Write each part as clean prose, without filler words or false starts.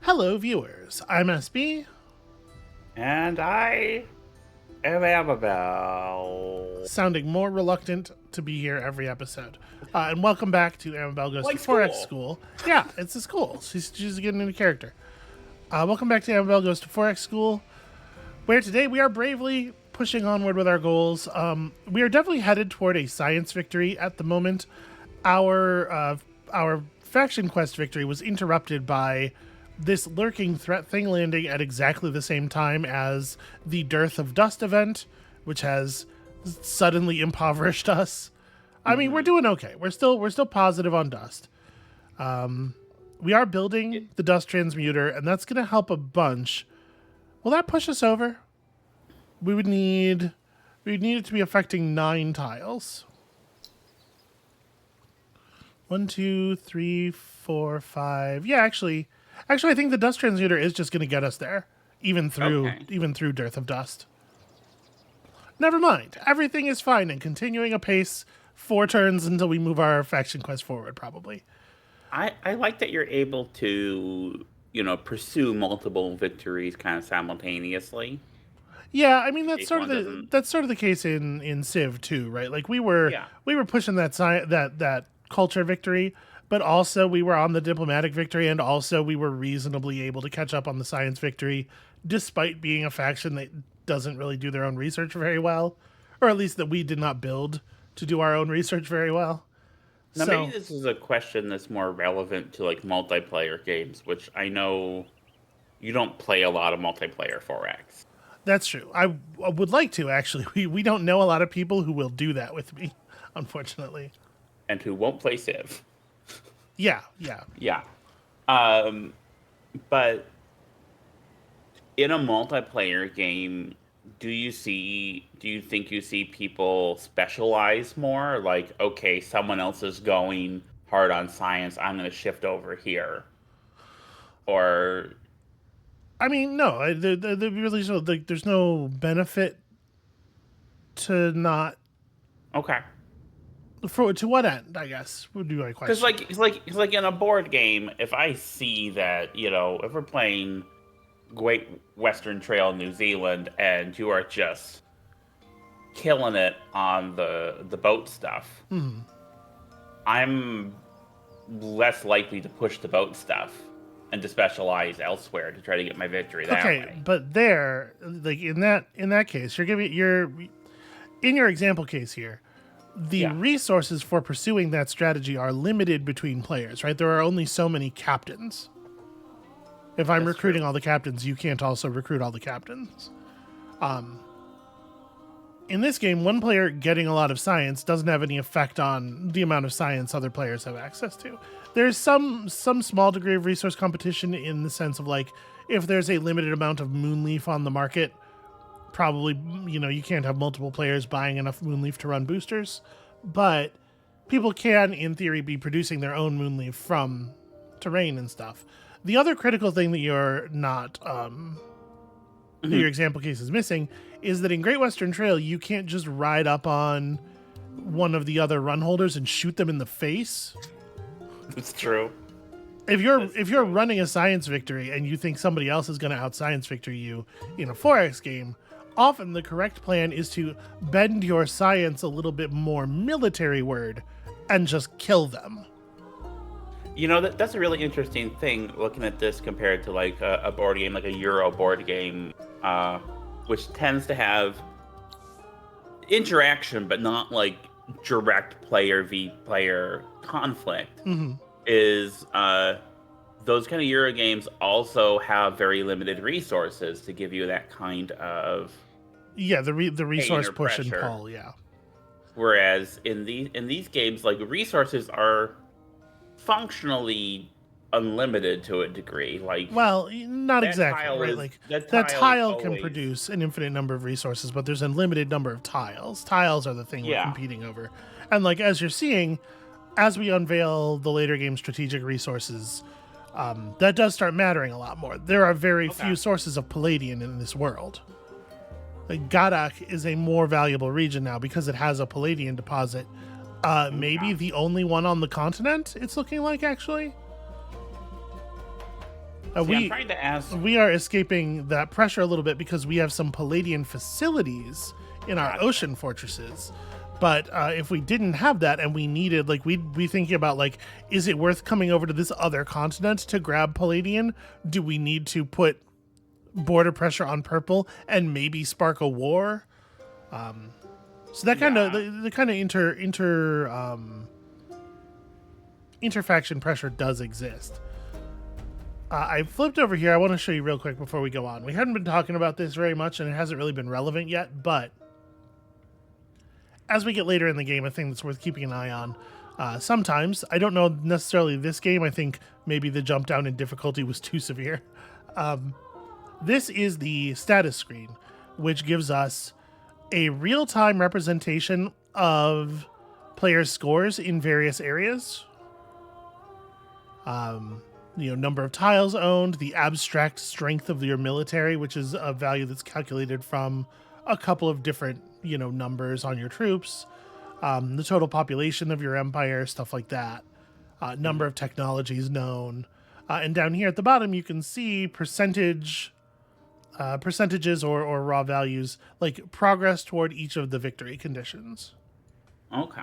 Hello, viewers. I'm SB. And I am Amabel. Sounding more reluctant to be here every episode. And welcome back to Amabel Goes to Like 4X school. School. Yeah, it's a school. She's getting into character. Welcome back to Amabel Goes to 4X School, where today we are bravely pushing onward with our goals. We are definitely headed toward a science victory at the moment. Our faction quest victory was interrupted by this lurking threat thing landing at exactly the same time as the dearth of dust event, which has suddenly impoverished us. I mean, we're doing okay. We're still positive on dust. We are building the dust transmuter, and that's going to help a bunch. Will that push us over? We would need it to be affecting 9 tiles. 1, 2, 3, 4, 5. Yeah, actually, I think the dust transmuter is just going to get us there, even through dearth of dust. Never mind. Everything is fine and continuing apace 4 turns until we move our faction quest forward, probably. I like that you're able to, pursue multiple victories kind of simultaneously. Yeah, I mean that's Case sort of one the doesn't- that's sort of the case in Civ too, right? Like we were Yeah. pushing that culture victory, but also we were on the diplomatic victory, and also we were reasonably able to catch up on the science victory, despite being a faction that doesn't really do their own research very well, or at least that we did not build to do our own research very well. Now, So maybe this is a question that's more relevant to like multiplayer games, which I know you don't play a lot of multiplayer 4X. that's true. I would like to actually. We don't know a lot of people who will do that with me, unfortunately. And who won't play Civ. Yeah. Yeah. But in a multiplayer game, do you think you see people specialize more? Like, okay, someone else is going hard on science, I'm going to shift over here. Or, I mean, no, really so like there's no benefit to not okay. to what end, I guess, would be my Because question. like in a board game, if I see that, if we're playing Great Western Trail New Zealand and you are just killing it on the boat stuff, I'm less likely to push the boat stuff and to specialize elsewhere to try to get my victory that Okay, way. but there, like in that case, you're in your example case here. The Yeah. resources for pursuing that strategy are limited between players, right? There are only so many captains. If I'm That's recruiting true. all the captains, you can't also recruit all the captains. In this game, one player getting a lot of science doesn't have any effect on the amount of science other players have access to. There's some small degree of resource competition in the sense of like if there's a limited amount of moonleaf on the market, probably you can't have multiple players buying enough moonleaf to run boosters, but people can in theory be producing their own moonleaf from terrain and stuff. The other critical thing that you're not that your example case is missing is that in Great Western Trail you can't just ride up on one of the other run holders and shoot them in the face. It's true. If you're running a science victory and you think somebody else is going to out science victory you in a 4X game, often the correct plan is to bend your science a little bit more military word and just kill them. That's a really interesting thing looking at this compared to like a board game, like a Euro board game, which tends to have interaction, but not like direct player v player conflict. Is those kind of Euro games also have very limited resources to give you that kind of Yeah, the resource or push and pressure. pull. Yeah. Whereas in these games, like resources are functionally unlimited to a degree. Like, Well, not that exactly, tile right? is- Like that that tile is tile can always- produce an infinite number of resources, but there's a limited number of tiles. Tiles are the thing we're Yeah. competing over. And like as you're seeing, as we unveil the later game strategic resources, that does start mattering a lot more. There are very few sources of Palladian in this world. Like Gadak is a more valuable region now because it has a Palladian deposit. Maybe the only one on the continent, it's looking like, actually. See, I'm trying to ask. We are escaping that pressure a little bit because we have some Palladian facilities in our Gotcha. ocean fortresses. But if we didn't have that and we needed, like, we'd be thinking about, like, is it worth coming over to this other continent to grab Palladian? Do we need to put border pressure on purple and maybe spark a war? So that kind of the kind of interfaction pressure does exist. I flipped over here. I want to show you real quick before we go on. We hadn't been talking about this very much, and it hasn't really been relevant yet, but as we get later in the game, a thing that's worth keeping an eye on. Sometimes, I don't know necessarily this game, I think maybe the jump down in difficulty was too severe. This is the status screen, which gives us a real-time representation of players' scores in various areas. Number of tiles owned, the abstract strength of your military, which is a value that's calculated from a couple of different, numbers on your troops, the total population of your empire, stuff like that, number of technologies known. And down here at the bottom, you can see percentages or raw values, like progress toward each of the victory conditions. Okay.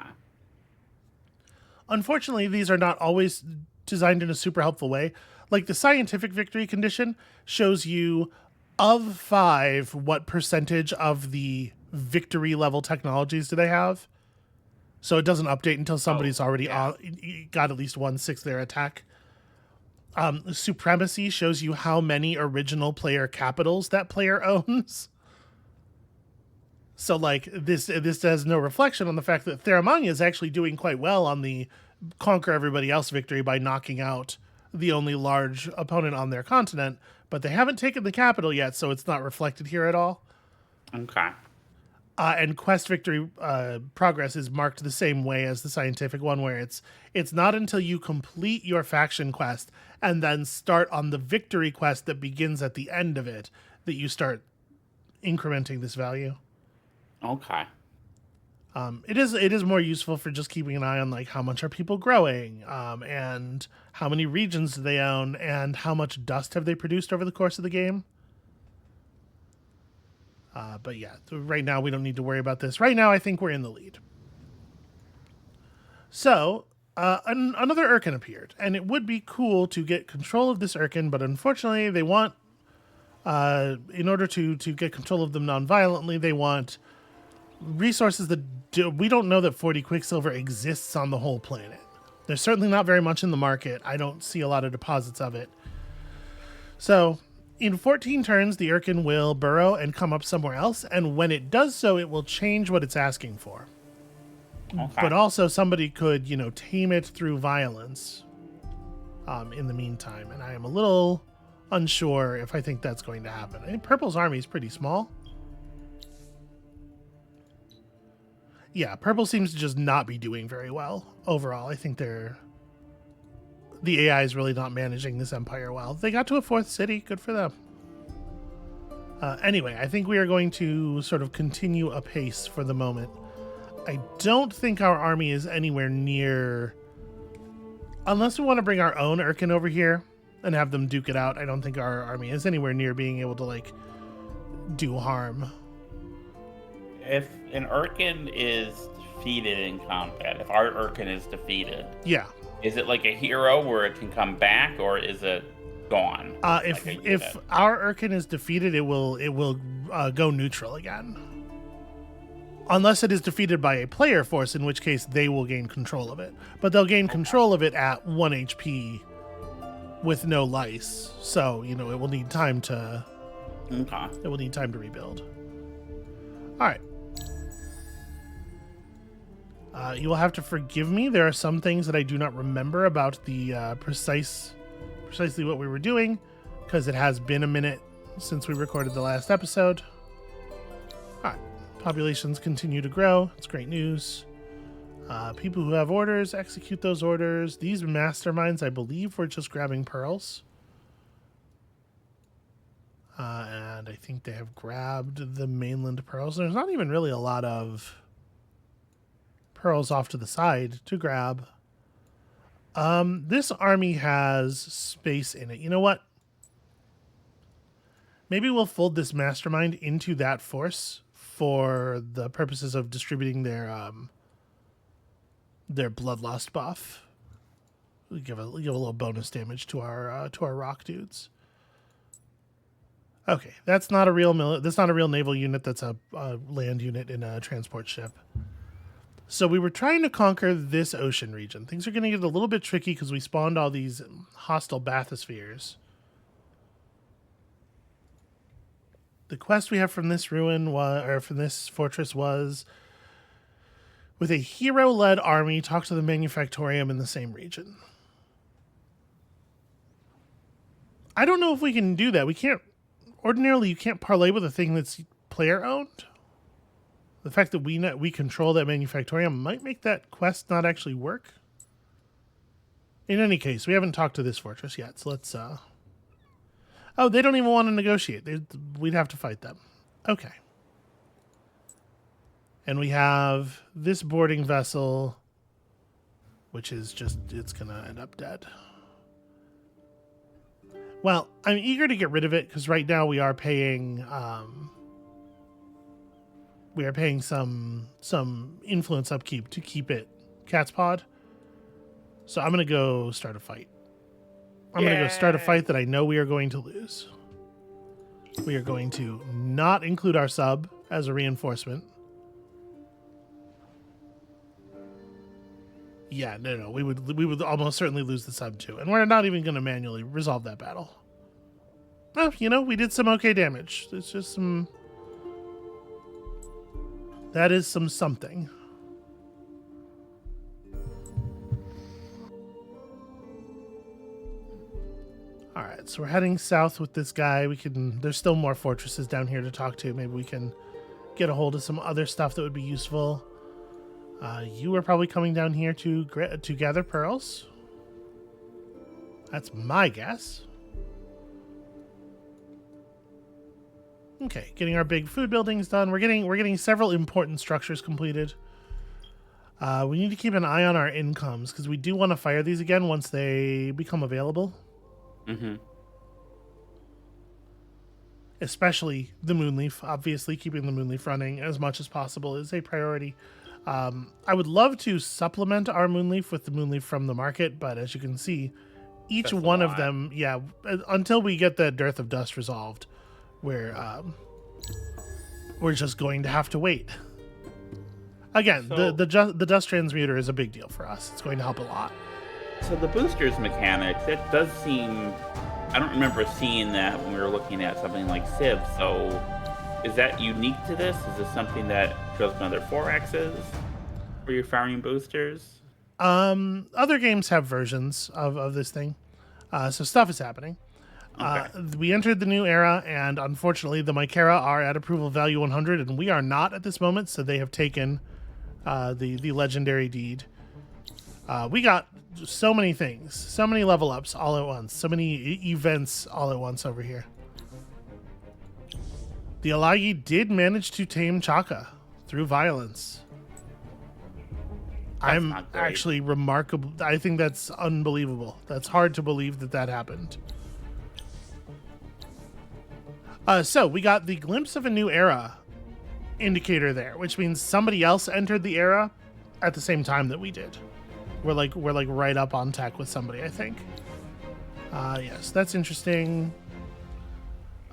Unfortunately, these are not always designed in a super helpful way. Like the scientific victory condition shows you of 5 what percentage of the victory level technologies do they have. So it doesn't update until somebody's already got at least 1/6 their attack. Supremacy shows you how many original player capitals that player owns. So like this has no reflection on the fact that Theramania is actually doing quite well on the conquer everybody else victory by knocking out the only large opponent on their continent, but they haven't taken the capital yet, so it's not reflected here at all. Okay. And quest victory progress is marked the same way as the scientific one, where it's not until you complete your faction quest and then start on the victory quest that begins at the end of it that you start incrementing this value. Okay. It is more useful for just keeping an eye on like how much are people growing, and how many regions do they own, and how much dust have they produced over the course of the game. But yeah, right now we don't need to worry about this. Right now, I think we're in the lead. So another Urkan appeared, and it would be cool to get control of this Urkan, but unfortunately, they want, in order to get control of them non-violently, they want resources that we don't know that 40 Quicksilver exists on the whole planet. There's certainly not very much in the market. I don't see a lot of deposits of it. So in 14 turns, the Urkan will burrow and come up somewhere else, and when it does so, it will change what it's asking for. Okay. But also somebody could, tame it through violence in the meantime, and I am a little unsure if I think that's going to happen. I think Purple's army is pretty small. Yeah, Purple seems to just not be doing very well overall. I think the AI is really not managing this empire well. They got to a 4th city. Good for them. Anyway, I think we are going to sort of continue apace for the moment. I don't think our army is anywhere near... Unless we want to bring our own Urkan over here and have them duke it out, I don't think our army is anywhere near being able to, like, do harm. If an Urkan is defeated in combat, if our Urkan is defeated... Yeah. Is it like a hero where it can come back, or is it gone? If our Urkan is defeated, it will go neutral again. Unless it is defeated by a player force, in which case they will gain control of it. But they'll gain control of it at 1 HP with no lice. So, it will need time to... Okay. It will need time to rebuild. All right. You will have to forgive me. There are some things that I do not remember about the precisely what we were doing, because it has been a minute since we recorded the last episode. All right. Populations continue to grow. It's great news. People who have orders, execute those orders. These masterminds, I believe, were just grabbing pearls. And I think they have grabbed the mainland pearls. There's not even really a lot of pearls off to the side to grab. This army has space in it. You know what? Maybe we'll fold this mastermind into that force for the purposes of distributing their bloodlust buff. We give a little bonus damage to our rock dudes. Okay, that's not a real naval unit. That's a land unit in a transport ship. So we were trying to conquer this ocean region. Things are going to get a little bit tricky because we spawned all these hostile bathyspheres. The quest we have from this from this fortress was, with a hero-led army, talk to the manufactorium in the same region. I don't know if we can do that. We can't. Ordinarily, you can't parlay with a thing that's player-owned. The fact that we control that manufactorium might make that quest not actually work. In any case, we haven't talked to this fortress yet, so let's... Oh, they don't even want to negotiate. We'd have to fight them. Okay. And we have this boarding vessel, which is just... It's going to end up dead. Well, I'm eager to get rid of it, because right now we are paying... we are paying some influence upkeep to keep it cat's pod. So I'm going to go start a fight. I'm going to go start a fight that I know we are going to lose. We are going to not include our sub as a reinforcement. Yeah, no. We would almost certainly lose the sub too. And we're not even going to manually resolve that battle. Oh, we did some okay damage. It's just some... That is something. All right, so we're heading south with this guy. There's still more fortresses down here to talk to. Maybe we can get a hold of some other stuff that would be useful. You are probably coming down here to gather pearls. That's my guess. Okay, getting our big food buildings done. We're getting several important structures completed. We need to keep an eye on our incomes because we do want to fire these again once they become available. Mm-hmm. Especially the Moonleaf. Obviously, keeping the Moonleaf running as much as possible is a priority. I would love to supplement our Moonleaf with the Moonleaf from the market, but as you can see, each one of them, until we get the Dearth of Dust resolved, we're just going to have to wait. Again, the dust transmuter is a big deal for us. It's going to help a lot. So the boosters mechanic, that does seem... I don't remember seeing that when we were looking at something like Civ, so is that unique to this? Is this something that goes in other 4Xs where you're firing boosters? Other games have versions of this thing, so stuff is happening. Okay. We entered the new era, and unfortunately, the Mycera are at approval value 100, and we are not at this moment, so they have taken the legendary deed. We got so many things, so many level ups all at once, so many events all at once over here. The Alagi did manage to tame Chaka through violence. I'm actually remarkable. I think that's unbelievable. That's hard to believe that happened. So we got the glimpse of a new era indicator there, which means somebody else entered the era at the same time that we did. We're like right up on tech with somebody, I think. Yes, that's interesting.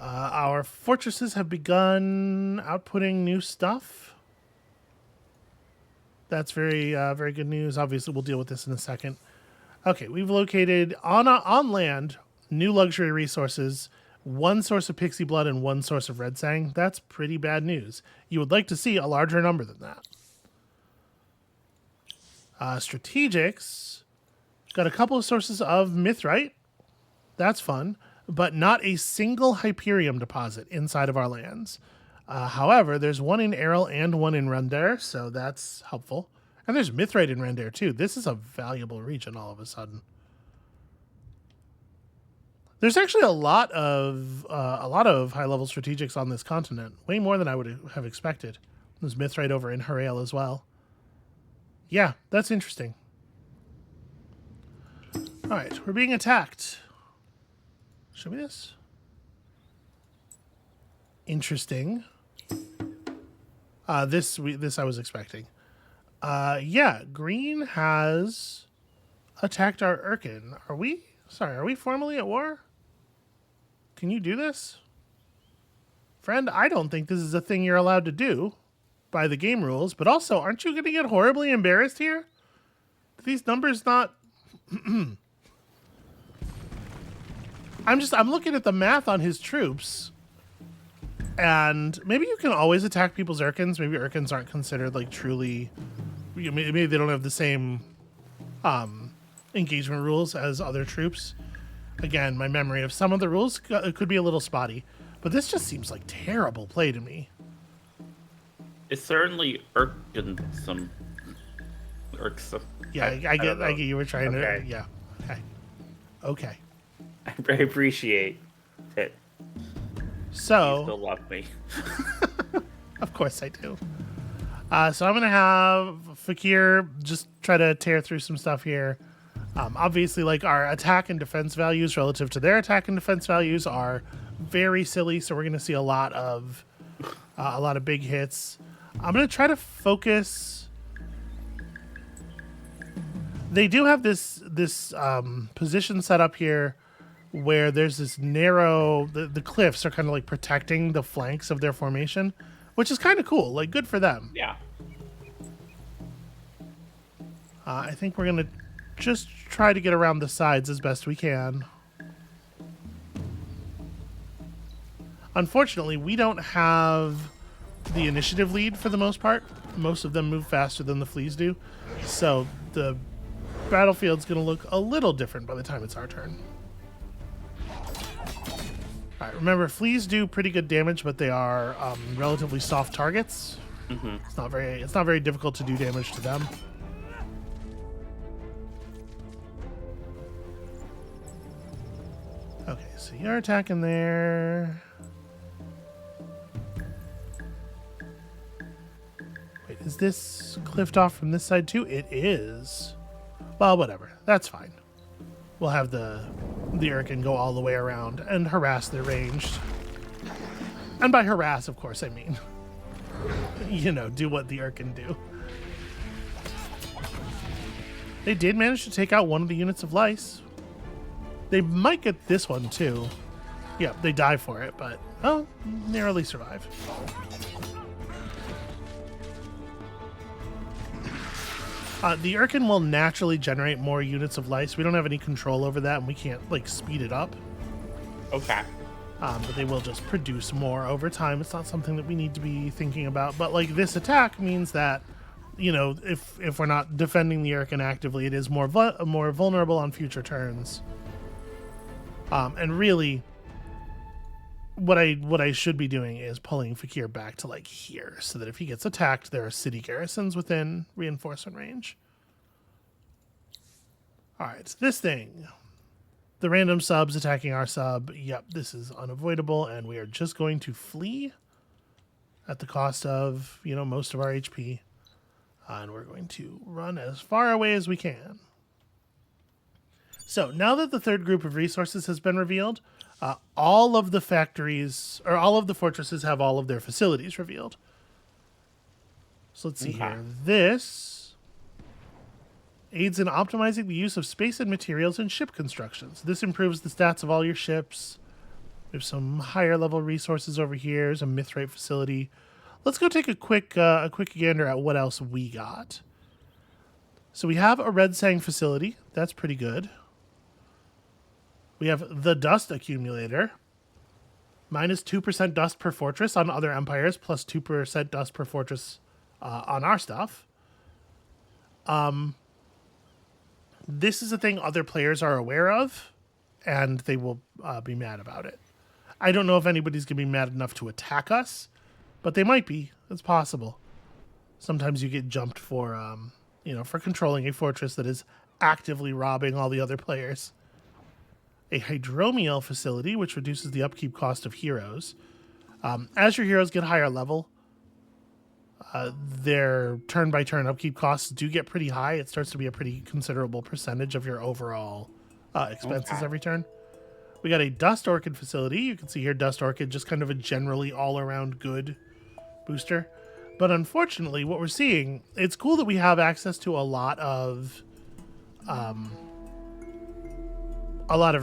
Our fortresses have begun outputting new stuff. That's very good news. Obviously, we'll deal with this in a second. Okay, we've located on land new luxury resources. One source of pixie blood and one source of red sang. That's pretty bad news. You would like to see a larger number than that. Strategics got a couple of sources of mithrite. That's fun, but not a single Hyperium deposit inside of our lands. However, there's one in Errol and one in Render, so that's helpful. And there's mithrite in Render too. This is a valuable region all of a sudden. There's actually a lot of high-level strategics on this continent, way more than I would have expected. There's mithrite over in Harail as well. Yeah, that's interesting. All right, we're being attacked. Show me this. Interesting. This I was expecting. Yeah, green has attacked our Urkan. Are we formally at war? Can you do this? Friend, I don't think this is a thing you're allowed to do by the game rules, but also, aren't you going to get horribly embarrassed here? Do these numbers not... I'm looking at the math on his troops, and maybe you can always attack people's Urkans. Maybe Urkans aren't considered like truly... Maybe they don't have the same engagement rules as other troops. Again, my memory of some of the rules could be a little spotty, but this just seems like terrible play to me. It's certainly irksome. Yeah, I get you were trying Okay. to... Yeah, okay. I appreciate it. You So, still love me. of course I do. So I'm going to have Fakir just try to tear through some stuff here. Obviously, like, our attack and defense values relative to their attack and defense values are very silly, so we're going to see a lot of big hits. I'm going to try to focus. They do have this position set up here where there's this narrow, the cliffs are kind of like protecting the flanks of their formation, which is kind of cool. Like, good for them. Yeah. I think we're going to just try to get around the sides as best we can. Unfortunately, we don't have the initiative lead for the most part. Most of them move faster than the fleas do. So the battlefield's going to look a little different by the time it's our turn. All right, remember, fleas do pretty good damage, but they are relatively soft targets. Mm-hmm. It's not very difficult to do damage to them. Okay, so you're attacking there. Wait, is this cliffed off from this side too? It is. Well, whatever. That's fine. We'll have the Urkan go all the way around and harass their ranged. And by harass, of course, I mean, do what the Urkan do. They did manage to take out one of the units of lice. They might get this one too. Yeah, they die for it, but narrowly survive. The Urkan will naturally generate more units of lice. We don't have any control over that, and we can't speed it up. Okay. But they will just produce more over time. It's not something that we need to be thinking about. But this attack means that, if we're not defending the Urkan actively, it is more vulnerable on future turns. And really, what I should be doing is pulling Fakir back to here, so that if he gets attacked, there are city garrisons within reinforcement range. All right, this thing, the random subs attacking our sub. Yep, this is unavoidable, and we are just going to flee at the cost of most of our HP, and we're going to run as far away as we can. So now that the third group of resources has been revealed, all of the factories, or all of the fortresses, have all of their facilities revealed. So let's see here. This aids in optimizing the use of space and materials in ship constructions. This improves the stats of all your ships. There's some higher level resources over here. There's a mithrite facility. Let's go take a quick gander at what else we got. So we have a red sang facility. That's pretty good. We have the dust accumulator. Minus 2% dust per fortress on other empires, plus 2% dust per fortress on our stuff. This is a thing other players are aware of, and they will be mad about it. I don't know if anybody's going to be mad enough to attack us, but they might be. It's possible. Sometimes you get jumped for controlling a fortress that is actively robbing all the other players. A hydromiel facility, which reduces the upkeep cost of heroes. As your heroes get higher level, their turn-by-turn upkeep costs do get pretty high. It starts to be a pretty considerable percentage of your overall expenses every turn. We got a Dust Orchid facility. You can see here Dust Orchid, just kind of a generally all-around good booster. But unfortunately, what we're seeing, it's cool that we have access to a lot of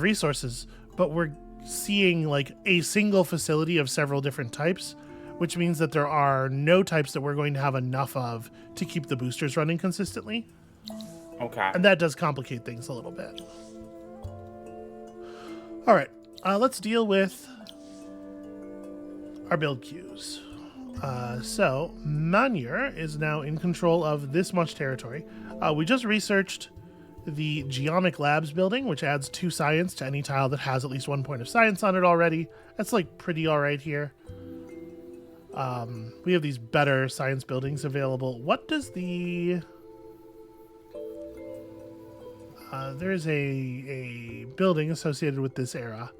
resources, but we're seeing like a single facility of several different types, which means that there are no types that we're going to have enough of to keep the boosters running consistently. Okay. And that does complicate things a little bit. All right, let's deal with our build queues. So Manure is now in control of this much territory. We just researched the Geomic Labs building, which adds 2 science to any tile that has at least 1 point of science on it already. That's like pretty all right here. We have these better science buildings available. What does the... there is a building associated with this era.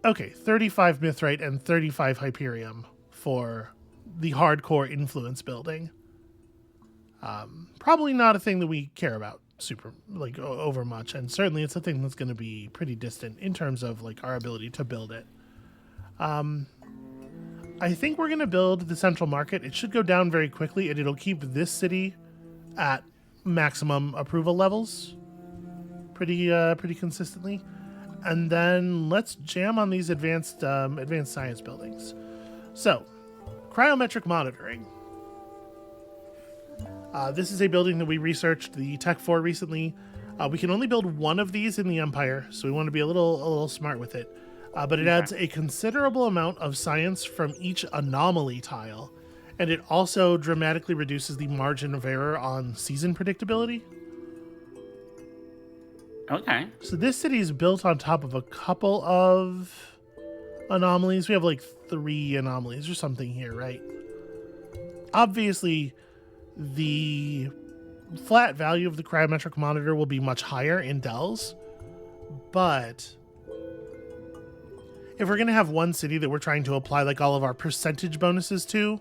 Okay, 35 Mithrite and 35 Hyperium for the hardcore influence building. Probably not a thing that we care about super like over much, and certainly it's a thing that's going to be pretty distant in terms of like our ability to build it. I think we're going to build the central market. It should go down very quickly, and it'll keep this city at maximum approval levels pretty consistently. And then let's jam on these advanced science buildings. So, cryometric monitoring. This is a building that we researched the tech for recently. We can only build one of these in the Empire, so we want to be a little smart with it. But it adds a considerable amount of science from each anomaly tile, and it also dramatically reduces the margin of error on season predictability. Okay. So this city is built on top of a couple of anomalies. We have like 3 anomalies or something here, right? Obviously, the flat value of the cryometric monitor will be much higher in Dells, but if we're going to have one city that we're trying to apply like all of our percentage bonuses to,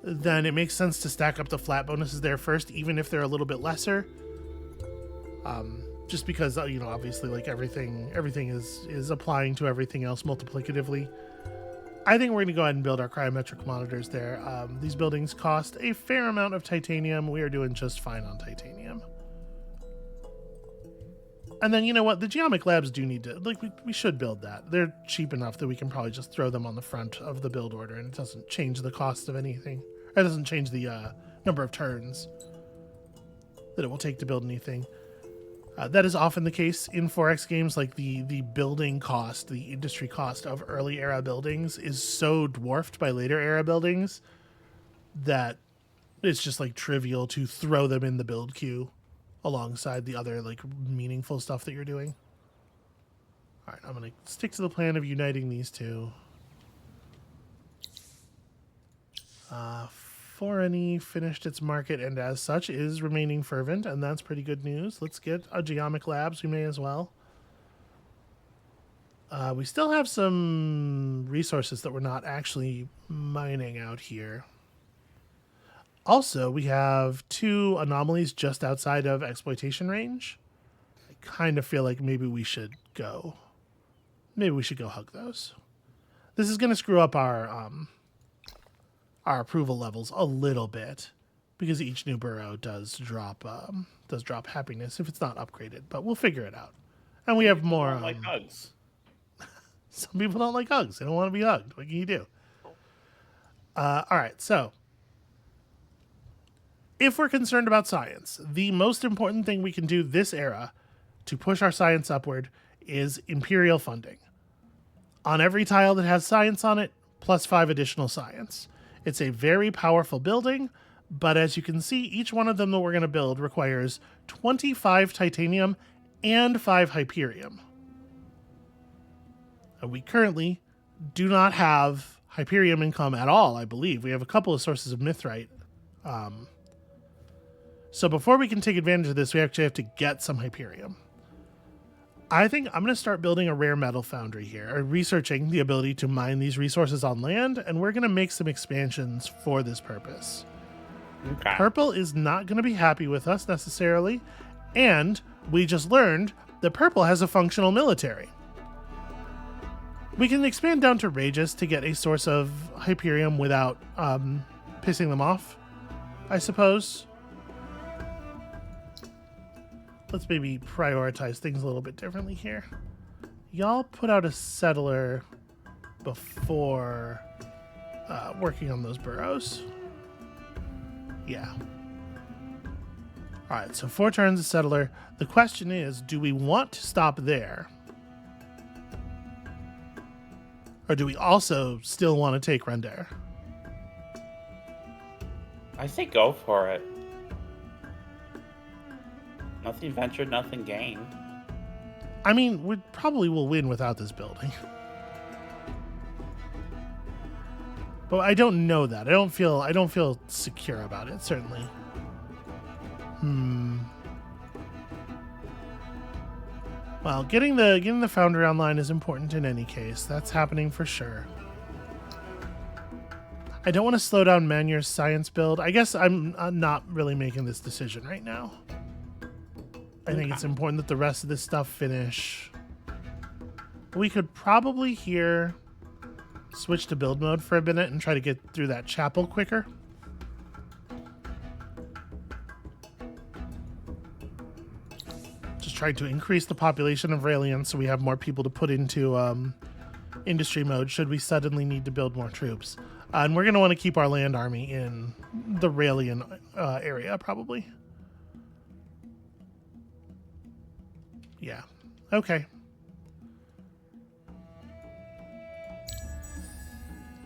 then it makes sense to stack up the flat bonuses there first, even if they're a little bit lesser. Just because, you know, obviously like everything is applying to everything else multiplicatively. I think we're going to go ahead and build our cryometric monitors there. These buildings cost a fair amount of titanium. We are doing just fine on titanium. And then, you know what? The Geomic Labs do need to, like, we should build that. They're cheap enough that we can probably just throw them on the front of the build order, and it doesn't change the cost of anything. It doesn't change the number of turns that it will take to build anything. That is often the case in 4X games. Like the building cost, the industry cost of early era buildings is so dwarfed by later era buildings that it's just like trivial to throw them in the build queue alongside the other like meaningful stuff that you're doing. All right, I'm going to stick to the plan of uniting these two. Forany finished its market and as such is remaining fervent, and that's pretty good news. Let's get a Geomic Labs. We may as well. We still have some resources that we're not actually mining out here. Also, we have 2 anomalies just outside of exploitation range. I kind of feel like maybe we should go hug those. This is going to screw up our approval levels a little bit because each new burrow does drop happiness if it's not upgraded, but we'll figure it out. And we have more. Don't like hugs. Some people don't like hugs. They don't want to be hugged. What can you do? All right, so if we're concerned about science, the most important thing we can do this era to push our science upward is Imperial funding. On every tile that has science on it, plus 5 additional science. It's a very powerful building, but as you can see, each one of them that we're going to build requires 25 titanium and 5 Hyperium. And we currently do not have Hyperium income at all, I believe. We have a couple of sources of Mithrite. So before we can take advantage of this, we actually have to get some Hyperium. I think I'm going to start building a rare metal foundry here, or researching the ability to mine these resources on land, and we're going to make some expansions for this purpose. Okay. Purple is not going to be happy with us, necessarily, and we just learned that Purple has a functional military. We can expand down to Rages to get a source of Hyperium without pissing them off, I suppose. Let's maybe prioritize things a little bit differently here. Y'all put out a settler before working on those burrows. Yeah. All right, so 4 turns of settler. The question is, do we want to stop there? Or do we also still want to take Render? I say go for it. Nothing ventured, nothing gained. I mean, we probably will win without this building. But I don't know that. I don't feel secure about it, certainly. Well, getting the Foundry online is important in any case. That's happening for sure. I don't want to slow down Manur's science build. I guess I'm not really making this decision right now. I think it's important that the rest of this stuff finish. We could probably here switch to build mode for a minute and try to get through that chapel quicker. Just trying to increase the population of Raelians so we have more people to put into industry mode should we suddenly need to build more troops. And we're going to want to keep our land army in the Raelian area, probably. Yeah. Okay.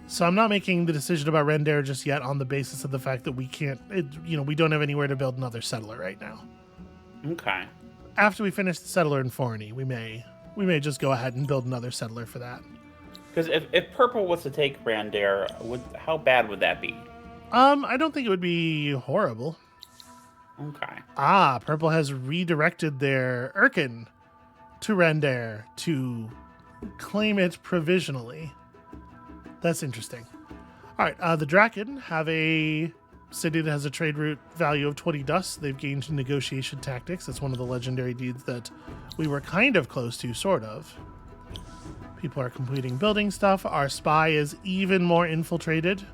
So I'm not making the decision about Render just yet on the basis of the fact that we can't, we don't have anywhere to build another settler right now. Okay. After we finish the settler in Forney, we may just go ahead and build another settler for that. Because if purple was to take Render, how bad would that be? I don't think it would be horrible. Okay. Purple has redirected their Urkan to Render to claim it provisionally. That's interesting. All right, the Draken have a city that has a trade route value of 20 dust. They've gained negotiation tactics. That's one of the legendary deeds that we were kind of close to, sort of. People are completing building stuff. Our spy is even more infiltrated.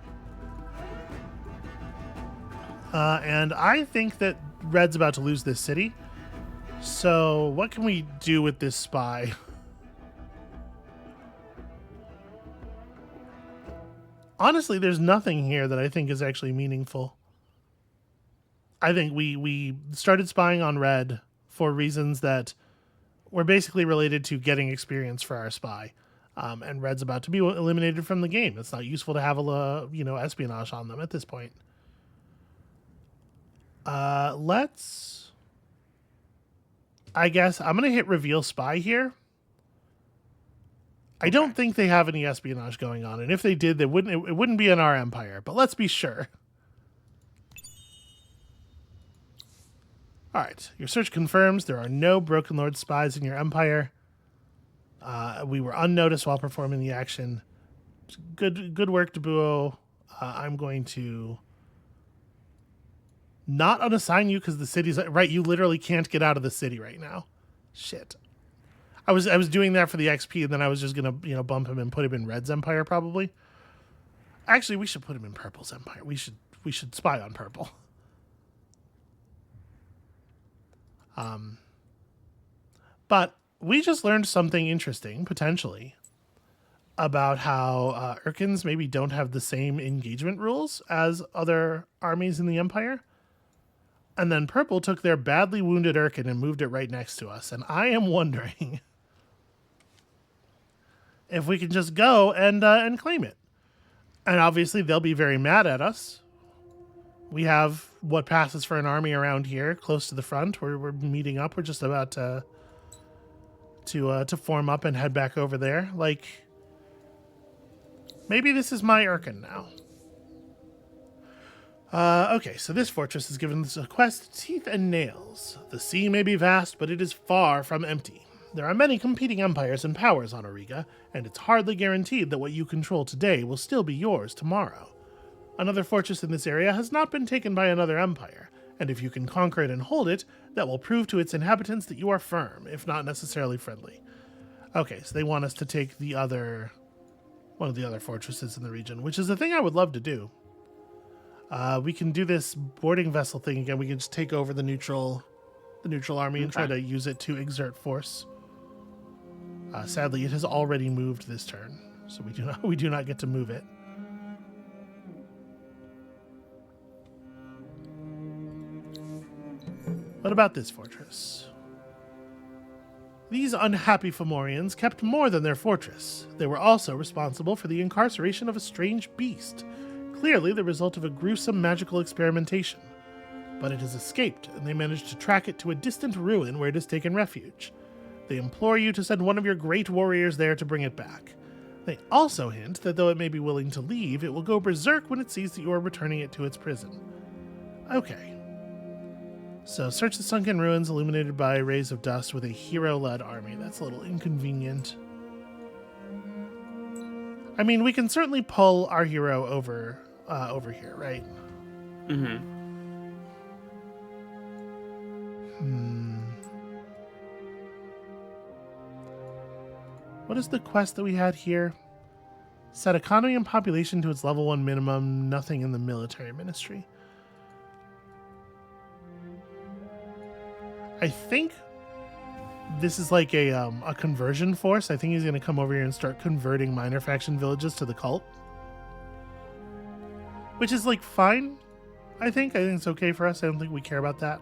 And I think that Red's about to lose this city. So what can we do with this spy? Honestly, there's nothing here that I think is actually meaningful. I think we started spying on Red for reasons that were basically related to getting experience for our spy. And Red's about to be eliminated from the game. It's not useful to have espionage on them at this point. I guess I'm going to hit reveal spy here. I don't think they have any espionage going on, and if they did, it wouldn't be in our empire, but let's be sure. All right, your search confirms there are no Broken Lord spies in your empire. We were unnoticed while performing the action. Good work, Debuo. I'm going to not unassign you because the city's right. You literally can't get out of the city right now. Shit. I was doing that for the XP, and then I was just gonna bump him and put him in Red's empire probably. Actually, we should put him in Purple's empire. We should spy on Purple. But we just learned something interesting potentially about how Urkans maybe don't have the same engagement rules as other armies in the empire. And then Purple took their badly wounded Urkan and moved it right next to us. And I am wondering if we can just go and claim it. And obviously they'll be very mad at us. We have what passes for an army around here, close to the front. We're meeting up. We're just about to form up and head back over there. Like, maybe this is my Urkan now. Okay, so this fortress is given the quest Teeth and Nails. The sea may be vast, but it is far from empty. There are many competing empires and powers on Auriga, and it's hardly guaranteed that what you control today will still be yours tomorrow. Another fortress in this area has not been taken by another empire, and if you can conquer it and hold it, that will prove to its inhabitants that you are firm, if not necessarily friendly. Okay, so they want us to take one of the other fortresses in the region, which is a thing I would love to do. We can do this boarding vessel thing again. We can just take over the neutral army and try to use it to exert force. Sadly, it has already moved this turn, so we do not get to move it. What about this fortress? These unhappy Fomorians kept more than their fortress. They were also responsible for the incarceration of a strange beast, clearly the result of a gruesome magical experimentation. But it has escaped, and they managed to track it to a distant ruin where it has taken refuge. They implore you to send one of your great warriors there to bring it back. They also hint that though it may be willing to leave, it will go berserk when it sees that you are returning it to its prison. Okay. So search the sunken ruins illuminated by rays of dust with a hero-led army. That's a little inconvenient. I mean, we can certainly pull our hero over here, right? Mm-hmm. What is the quest that we had here? Set economy and population to its level 1 minimum. Nothing in the military ministry. I think this is like a conversion force. I think he's going to come over here and start converting minor faction villages to the cult. Which is like fine, I think it's okay for us. I don't think we care about that.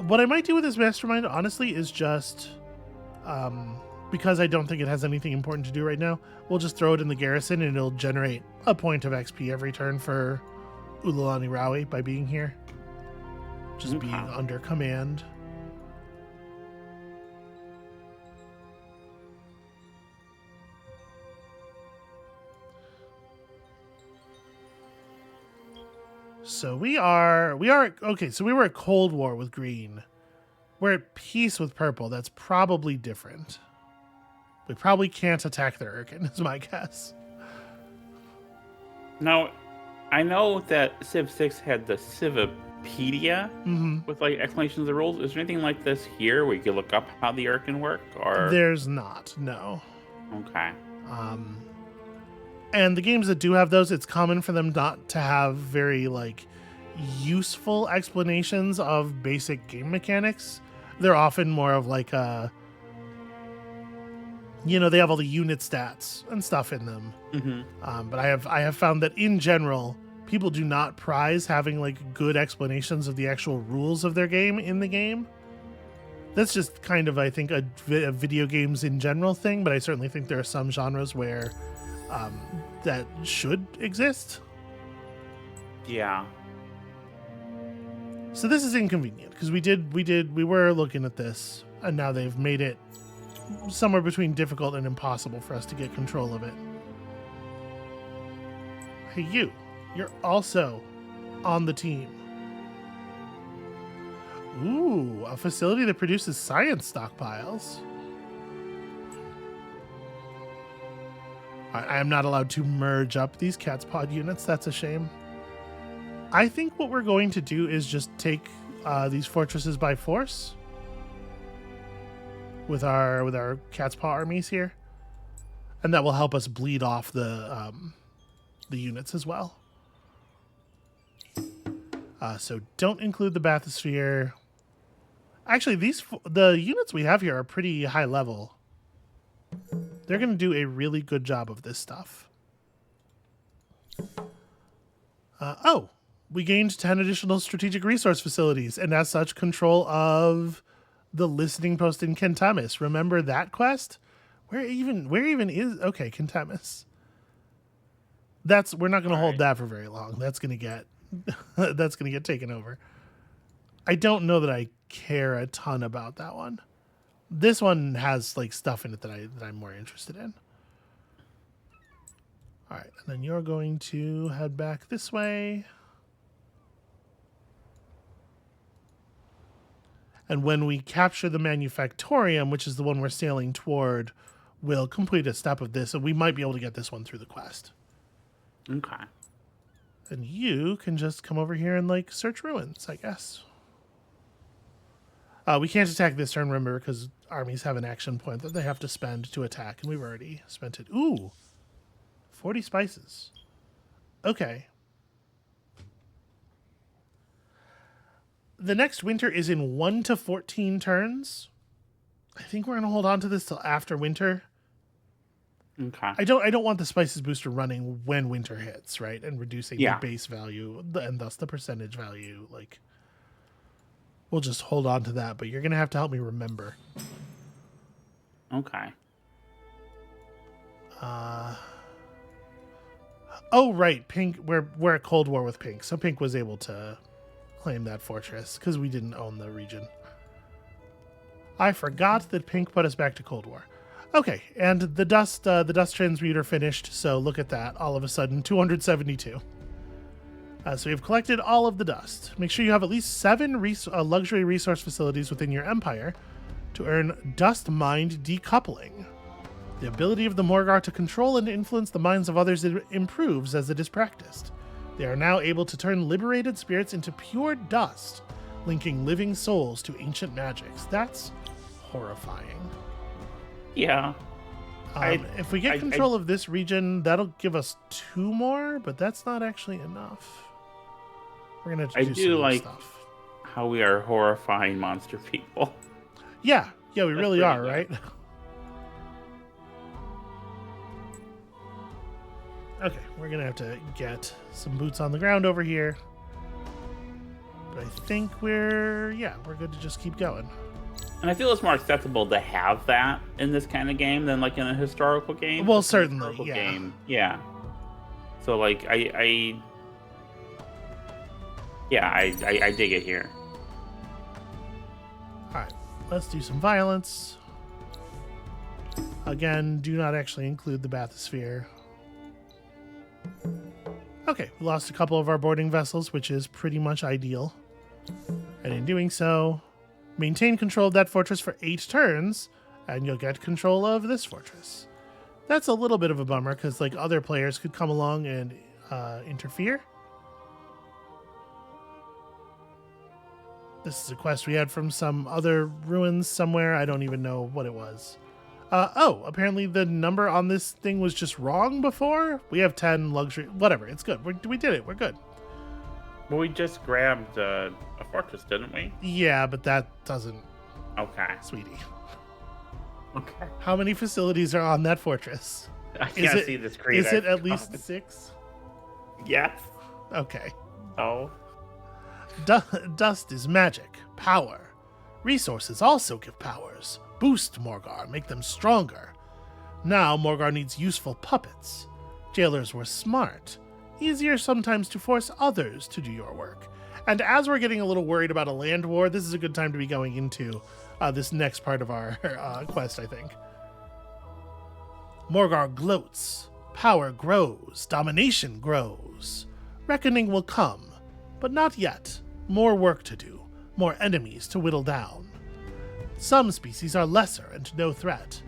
What I might do with this mastermind, honestly, is just... because I don't think it has anything important to do right now, we'll just throw it in the garrison and it'll generate a point of XP every turn for Ulalani Rawi by being here. Just being under command. So we are okay, so we were at Cold War with green. We're at peace with purple. That's probably different. We probably can't attack their Urkan, is my guess. Now, I know that Civ 6 had the Civipedia with like explanations of the rules. Is there anything like this here where you can look up how the Urkan work? Or there's not, no. Okay. And the games that do have those, it's common for them not to have very like useful explanations of basic game mechanics. They're often more of like a, they have all the unit stats and stuff in them. Mm-hmm. But I have found that in general, people do not prize having like good explanations of the actual rules of their game in the game. That's just kind of, I think, a video games in general thing, but I certainly think there are some genres where that should exist. Yeah. So this is inconvenient because we were looking at this, and now they've made it somewhere between difficult and impossible for us to get control of it. Hey, you're also on the team. Ooh, a facility that produces science stockpiles. I am not allowed to merge up these cat's pod units. That's a shame. I think what we're going to do is just take these fortresses by force with our cat's paw armies here, and that will help us bleed off the units as well. So don't include the bathysphere. Actually, the units we have here are pretty high level. They're going to do a really good job of this stuff. We gained 10 additional strategic resource facilities, and as such, control of the listening post in Kentamis. Remember that quest? Where even is... Okay, Kentamis. We're not going to hold that for very long. That's going to get... that's going to get taken over. I don't know that I care a ton about that one. This one has like stuff in it that I'm more interested in. All right, and then you're going to head back this way. And when we capture the Manufactorium, which is the one we're sailing toward, we'll complete a step of this, and we might be able to get this one through the quest. Okay. And you can just come over here and like search ruins, I guess. We can't attack this turn, remember, because armies have an action point that they have to spend to attack, and we've already spent it. Ooh, 40 spices. Okay. The next winter is in 1 to 14 turns. I think we're going to hold on to this till after winter. Okay. I don't want the spices booster running when winter hits, right? And reducing the base value and thus the percentage value. Like, we'll just hold on to that, but you're going to have to help me remember. Okay. Oh, right. Pink, we're at Cold War with Pink, so Pink was able to claim that fortress because we didn't own the region. I forgot that Pink put us back to Cold War. Okay, and the dust transmuter finished, so look at that. All of a sudden, 272. So we've collected all of the dust. Make sure you have at least 7 luxury resource facilities within your empire to earn Dust Mind Decoupling. The ability of the Morgar to control and influence the minds of others improves as it is practiced. They are now able to turn liberated spirits into pure dust, linking living souls to ancient magics. That's horrifying. Yeah. If we get control of this region, that'll give us 2 more, but that's not actually enough. We're gonna have to do some like stuff. How we are horrifying monster people. Yeah, we really are, right? Okay, we're gonna have to get some boots on the ground over here. But I think we're good to just keep going. And I feel it's more acceptable to have that in this kind of game than like in a historical game. Well, certainly, yeah. So like I dig it here. All right, let's do some violence. Again, do not actually include the bathysphere. Okay, we lost a couple of our boarding vessels, which is pretty much ideal. And in doing so, maintain control of that fortress for 8 turns, and you'll get control of this fortress. That's a little bit of a bummer, because like other players could come along and interfere. This is a quest we had from some other ruins somewhere. I don't even know what it was. Apparently the number on this thing was just wrong before. We have 10 luxury. Whatever, it's good. We did it. We're good. Well, we just grabbed a fortress, didn't we? Yeah, but that doesn't... Okay. Sweetie. Okay. How many facilities are on that fortress? I can't see the screen. Is it at least 6? Yes. Okay. Oh. Dust is magic, power. Resources also give powers. Boost Morgar, make them stronger. Now Morgar needs useful puppets. Jailers were smart. Easier sometimes to force others to do your work. And as we're getting a little worried about a land war, this is a good time to be going into this next part of our quest, I think. Morgar gloats. Power grows. Domination grows. Reckoning will come, but not yet. More work to do. More enemies to whittle down. Some species are lesser and no threat.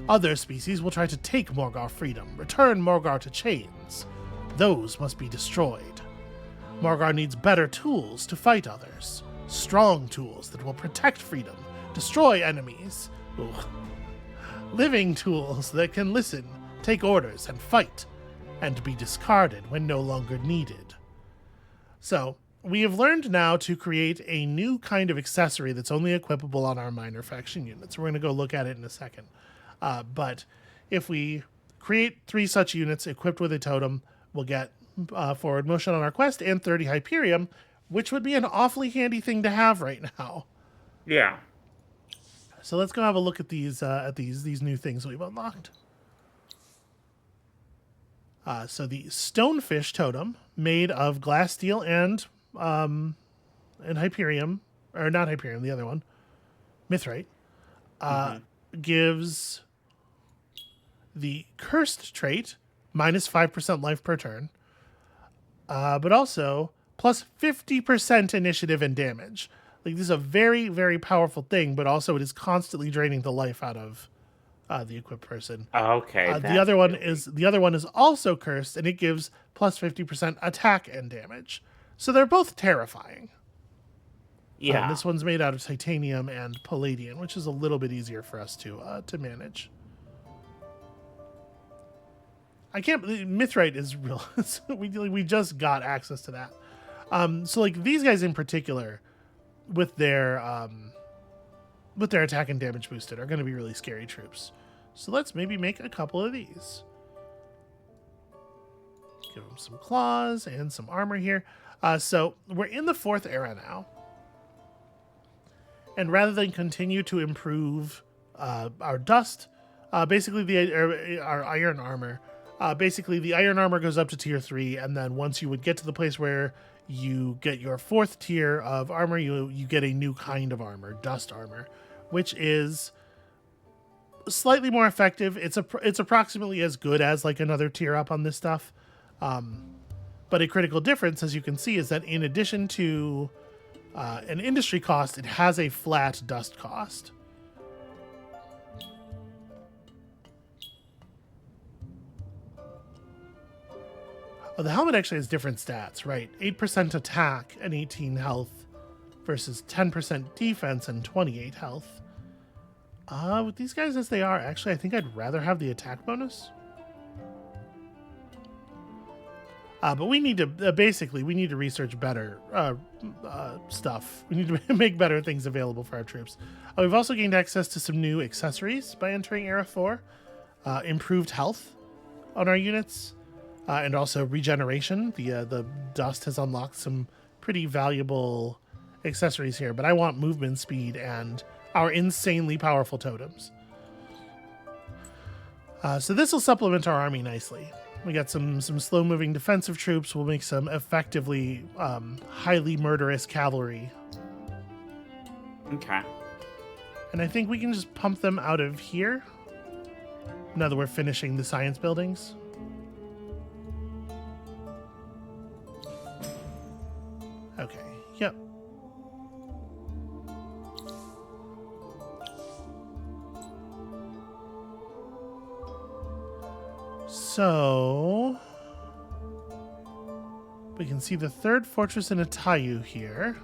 Other species will try to take Morgar freedom, return Morgar to chains. Those must be destroyed. Morgar needs better tools to fight others. Strong tools that will protect freedom, destroy enemies. Ugh. Living tools that can listen, take orders, and fight, and be discarded when no longer needed. So, we have learned now to create a new kind of accessory that's only equipable on our minor faction units. We're going to go look at it in a second. But if we create 3 such units equipped with a totem, we'll get forward motion on our quest and 30 Hyperium, which would be an awfully handy thing to have right now. Yeah. So let's go have a look at these new things we've unlocked. So the Stonefish totem, made of glass, steel, and Hyperium, or not Hyperium, the other one, Mithrite, gives the Cursed trait, minus 5% life per turn, but also plus 50% initiative and damage. Like, this is a very, very powerful thing, but also it is constantly draining the life out of the equipped person. Okay. The other one is also cursed, and it gives plus 50% attack and damage. So they're both terrifying. Yeah. This one's made out of titanium and palladium, which is a little bit easier for us to manage. I can't believe Mithrite is real. we just got access to that. So like these guys in particular, with their attack and damage boosted, are going to be really scary troops. So let's maybe make a couple of these. Give them some claws and some armor here. So we're in the 4th era now. And rather than continue to improve our dust, basically our iron armor, basically the iron armor goes up to tier 3, and then once you would get to the place where you get your 4th tier of armor, you get a new kind of armor, dust armor, which is slightly more effective. It's approximately as good as like another tier up on this stuff. But a critical difference, as you can see, is that in addition to an industry cost, it has a flat dust cost. Oh, the helmet actually has different stats, right? 8% attack and 18 health versus 10% defense and 28 health. With these guys as they are, actually, I think I'd rather have the attack bonus. But we need to, basically, we need to research better stuff. We need to make better things available for our troops. We've also gained access to some new accessories by entering Era 4. Improved health on our units, and also regeneration. The dust has unlocked some pretty valuable accessories here, but I want movement speed and our insanely powerful totems. So this will supplement our army nicely. We got some slow-moving defensive troops. We'll make some effectively highly murderous cavalry. Okay. And I think we can just pump them out of here now that we're finishing the science buildings. Okay, yep. So we can see the 3rd fortress in Atayu here.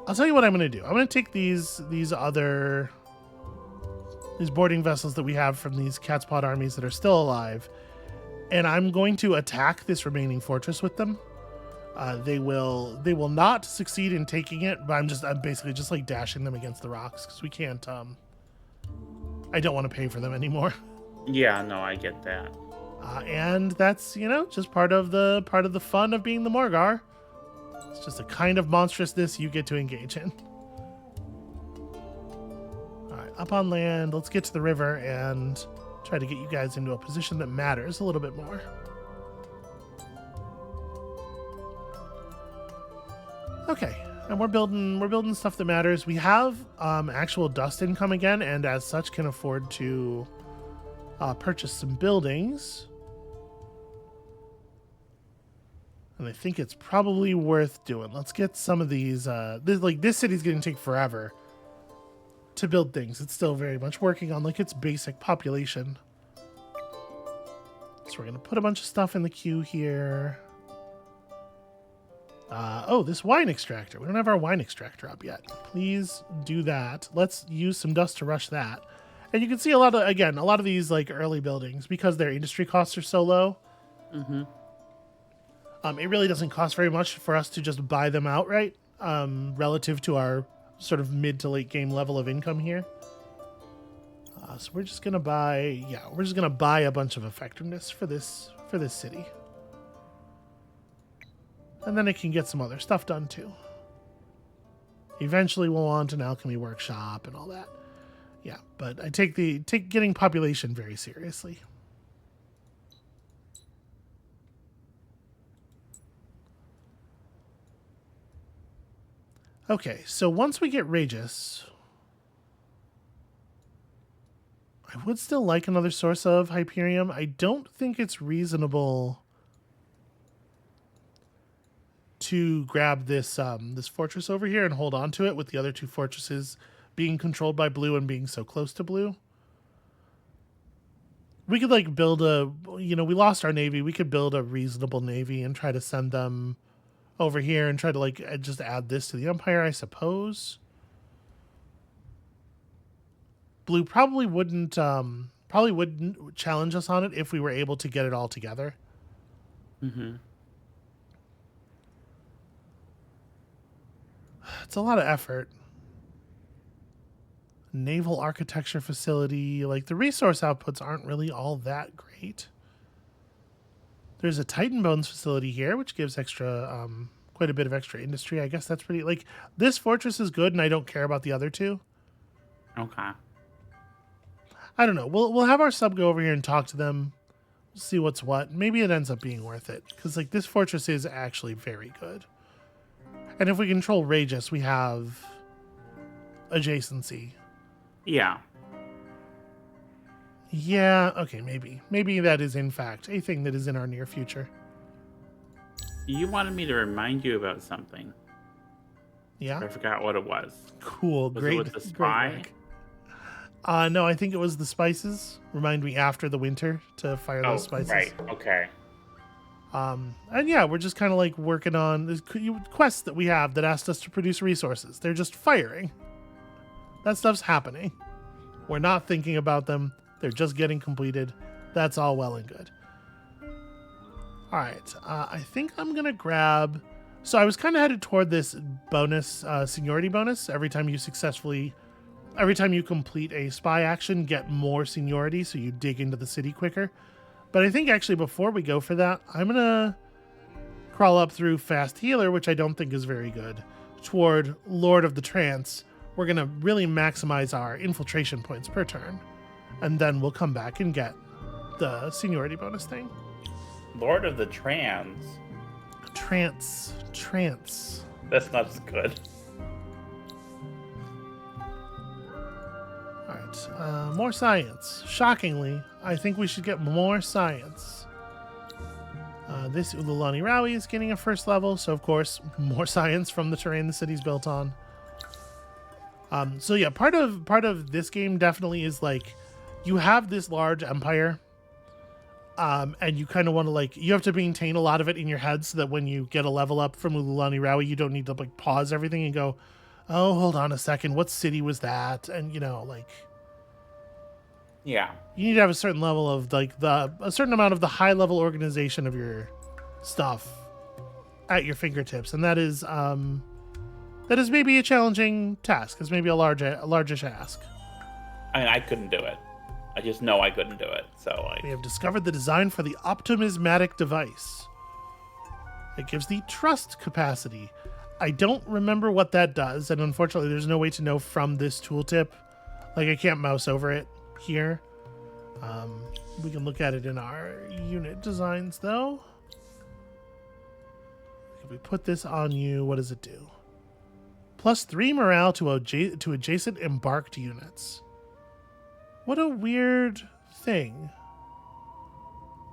I'll tell you what I'm going to do. I'm going to take these boarding vessels that we have from these catspod armies that are still alive, and I'm going to attack this remaining fortress with them. They will not succeed in taking it, but I'm basically just like dashing them against the rocks because we can't. I don't want to pay for them anymore. Yeah, no, I get that. And that's, just part of the fun of being the Morgar. It's just a kind of monstrousness you get to engage in. All right, up on land. Let's get to the river and try to get you guys into a position that matters a little bit more. Okay, and we're building stuff that matters. We have actual dust income again, and as such can afford to purchase some buildings. And I think it's probably worth doing. Let's get some of these. This city's going to take forever to build things. It's still very much working on its basic population. So we're going to put a bunch of stuff in the queue here. This wine extractor. We don't have our wine extractor up yet. Please do that. Let's use some dust to rush that. And you can see a lot of these early buildings, because their industry costs are so low. Mm-hmm. It really doesn't cost very much for us to just buy them outright, relative to our sort of mid to late game level of income here. So we're just gonna buy a bunch of effectiveness for this city. And then it can get some other stuff done too. Eventually we'll want an alchemy workshop and all that. Yeah, but I take getting population very seriously. Okay, so once we get Regis, I would still like another source of Hyperium. I don't think it's reasonable to grab this this fortress over here and hold on to it with the other two fortresses being controlled by blue and being so close to blue. We could build we lost our navy. We could build a reasonable navy and try to send them over here and try to like just add this to the Empire, I suppose. Blue probably wouldn't challenge us on it if we were able to get it all together. Mm-hmm. It's a lot of effort. Naval architecture facility, like the resource outputs aren't really all that great. There's a Titan Bones facility here, which gives extra, quite a bit of extra industry. I guess that's pretty, like, this fortress is good, and I don't care about the other two. Okay. I don't know. We'll have our sub go over here and talk to them, see what's what. Maybe it ends up being worth it, because, like, this fortress is actually very good. And if we control Ragus, we have adjacency. Yeah. Yeah, okay, maybe. Maybe that is, in fact, a thing that is in our near future. You wanted me to remind you about something. Yeah? I forgot what it was. Cool, Was great. it with the spy? Great work. No, I think it was the spices. Remind me after the winter to fire those spices. Right, okay. And yeah, we're just kind of like working on these quests that we have that asked us to produce resources. They're just firing. That stuff's happening. We're not thinking about them. They're just getting completed. That's all well and good. All right. I think I'm going to grab... So I was kind of headed toward this bonus, seniority bonus. Every time you complete a spy action, get more seniority, so you dig into the city quicker. But I think actually before we go for that, I'm going to crawl up through Fast Healer, which I don't think is very good, toward Lord of the Trance. We're going to really maximize our infiltration points per turn. And then we'll come back and get the seniority bonus thing. Lord of the Trans. Trance. That's not as good. All right. More science. Shockingly, I think we should get more science. This Ululani Rawi is getting a first level, so of course, more science from the terrain the city's built on. So yeah, part of this game definitely is like, you have this large empire, and you kind of want to like, you have to maintain a lot of it in your head so that when you get a level up from Ululani Rawi, you don't need to like pause everything and go, oh, hold on a second, what city was that? And you know, like, Yeah. you need to have a certain level of like a certain amount of the high level organization of your stuff at your fingertips, and that is maybe a challenging task. It's maybe a largish ask. I mean, I couldn't do it. I just know I couldn't do it. So like, We have discovered the design for the optimismatic device. It gives the trust capacity. I don't remember what that does, and unfortunately there's no way to know from this tooltip. Like, I can't mouse over it here. We can look at it in our unit designs, though. If we put this on you, what does it do? +3 morale to adjacent embarked units. What a weird thing.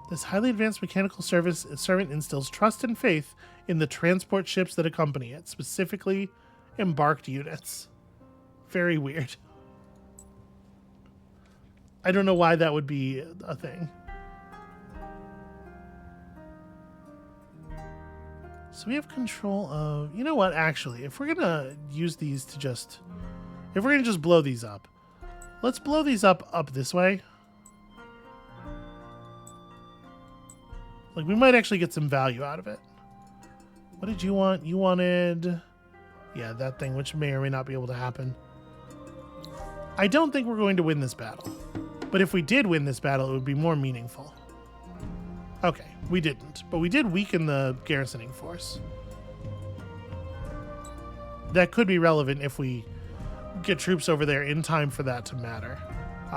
This highly advanced mechanical servant instills trust and faith in the transport ships that accompany it, specifically embarked units. Very weird. I don't know why that would be a thing. So we have control of... You know what, actually, if we're going to use these to just... If we're going to just blow these up, let's blow these up this way. Like, we might actually get some value out of it. What did you want? You wanted... Yeah, that thing, which may or may not be able to happen. I don't think we're going to win this battle. But if we did win this battle, it would be more meaningful. Okay, we didn't. But we did weaken the garrisoning force. That could be relevant if we get troops over there in time for that to matter.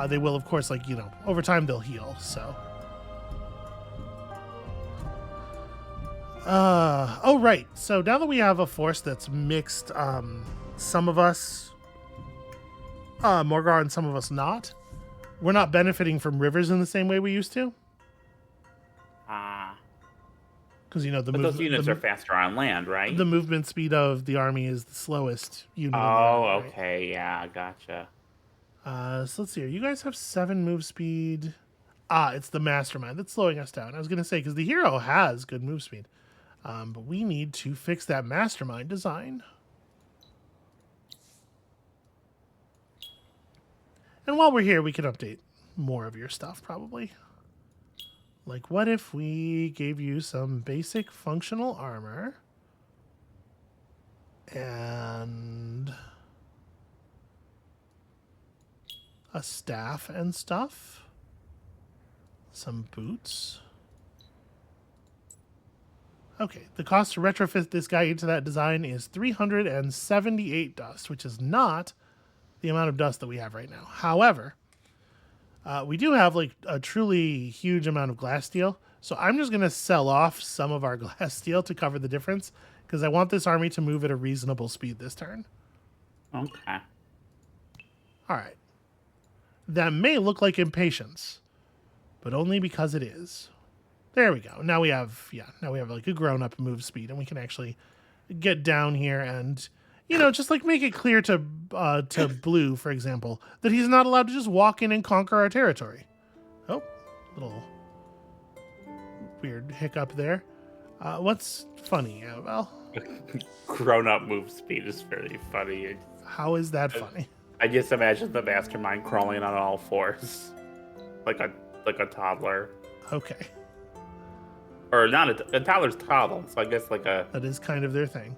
They will, of course, like, you know, over time they'll heal, so... Oh, right. So now that we have a force that's mixed, some of us... Morgar and some of us not, we're not benefiting from rivers in the same way we used to. Because, you know, but those units are faster on land, right? The movement speed of the army is the slowest unit. Oh, right? okay. Yeah, gotcha. So let's see here. You guys have 7 move speed. It's the mastermind that's slowing us down. I was going to say, because the hero has good move speed. But we need to fix that mastermind design. And while we're here, we can update more of your stuff, probably. Like, what if we gave you some basic functional armor and a staff and stuff? Some boots. Okay, the cost to retrofit this guy into that design is 378 dust, which is not the amount of dust that we have right now. However, we do have like a truly huge amount of glass steel, so I'm just going to sell off some of our glass steel to cover the difference, because I want this army to move at a reasonable speed this turn. Okay. All right. That may look like impatience, but only because it is. There we go. Now we have like a grown-up move speed, and we can actually get down here and, just like make it clear to Blue, for example, that he's not allowed to just walk in and conquer our territory. Oh, little weird hiccup there. What's funny, Amabel? Grown-up move speed is very funny. How is that funny? I just imagine the mastermind crawling on all fours, like a toddler. Okay. Or not a toddler's toddle, so I guess like a... That is kind of their thing.